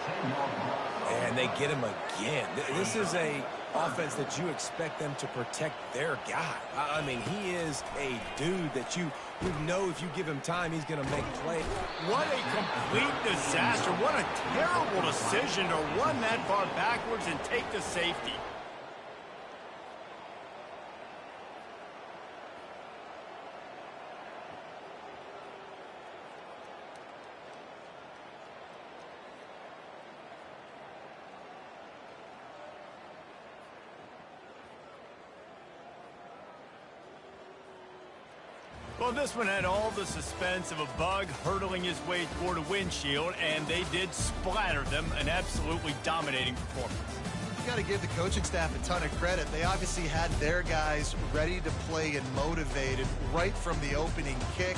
And they get him again. This is a offense that you expect them to protect their guy. I mean, he is a dude that you know if you give him time, he's going to make play. What a complete disaster. What a terrible decision to run that far backwards and take the safety. Well, this one had all the suspense of a bug hurtling his way toward a windshield, and they did splatter them. An absolutely dominating performance. You got to give the coaching staff a ton of credit. They obviously had their guys ready to play and motivated right from the opening kick.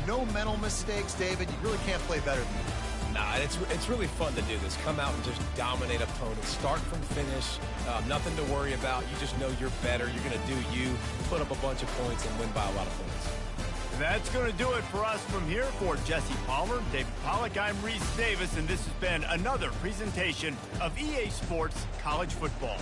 No mental mistakes, David. You really can't play better than that. Nah, it's really fun to do this. Come out and just dominate opponents. Start from finish. Nothing to worry about. You just know you're better. You're going to do you, put up a bunch of points, and win by a lot of points. That's going to do it for us from here. For Jesse Palmer, David Pollack, I'm Reese Davis, and this has been another presentation of EA Sports College Football.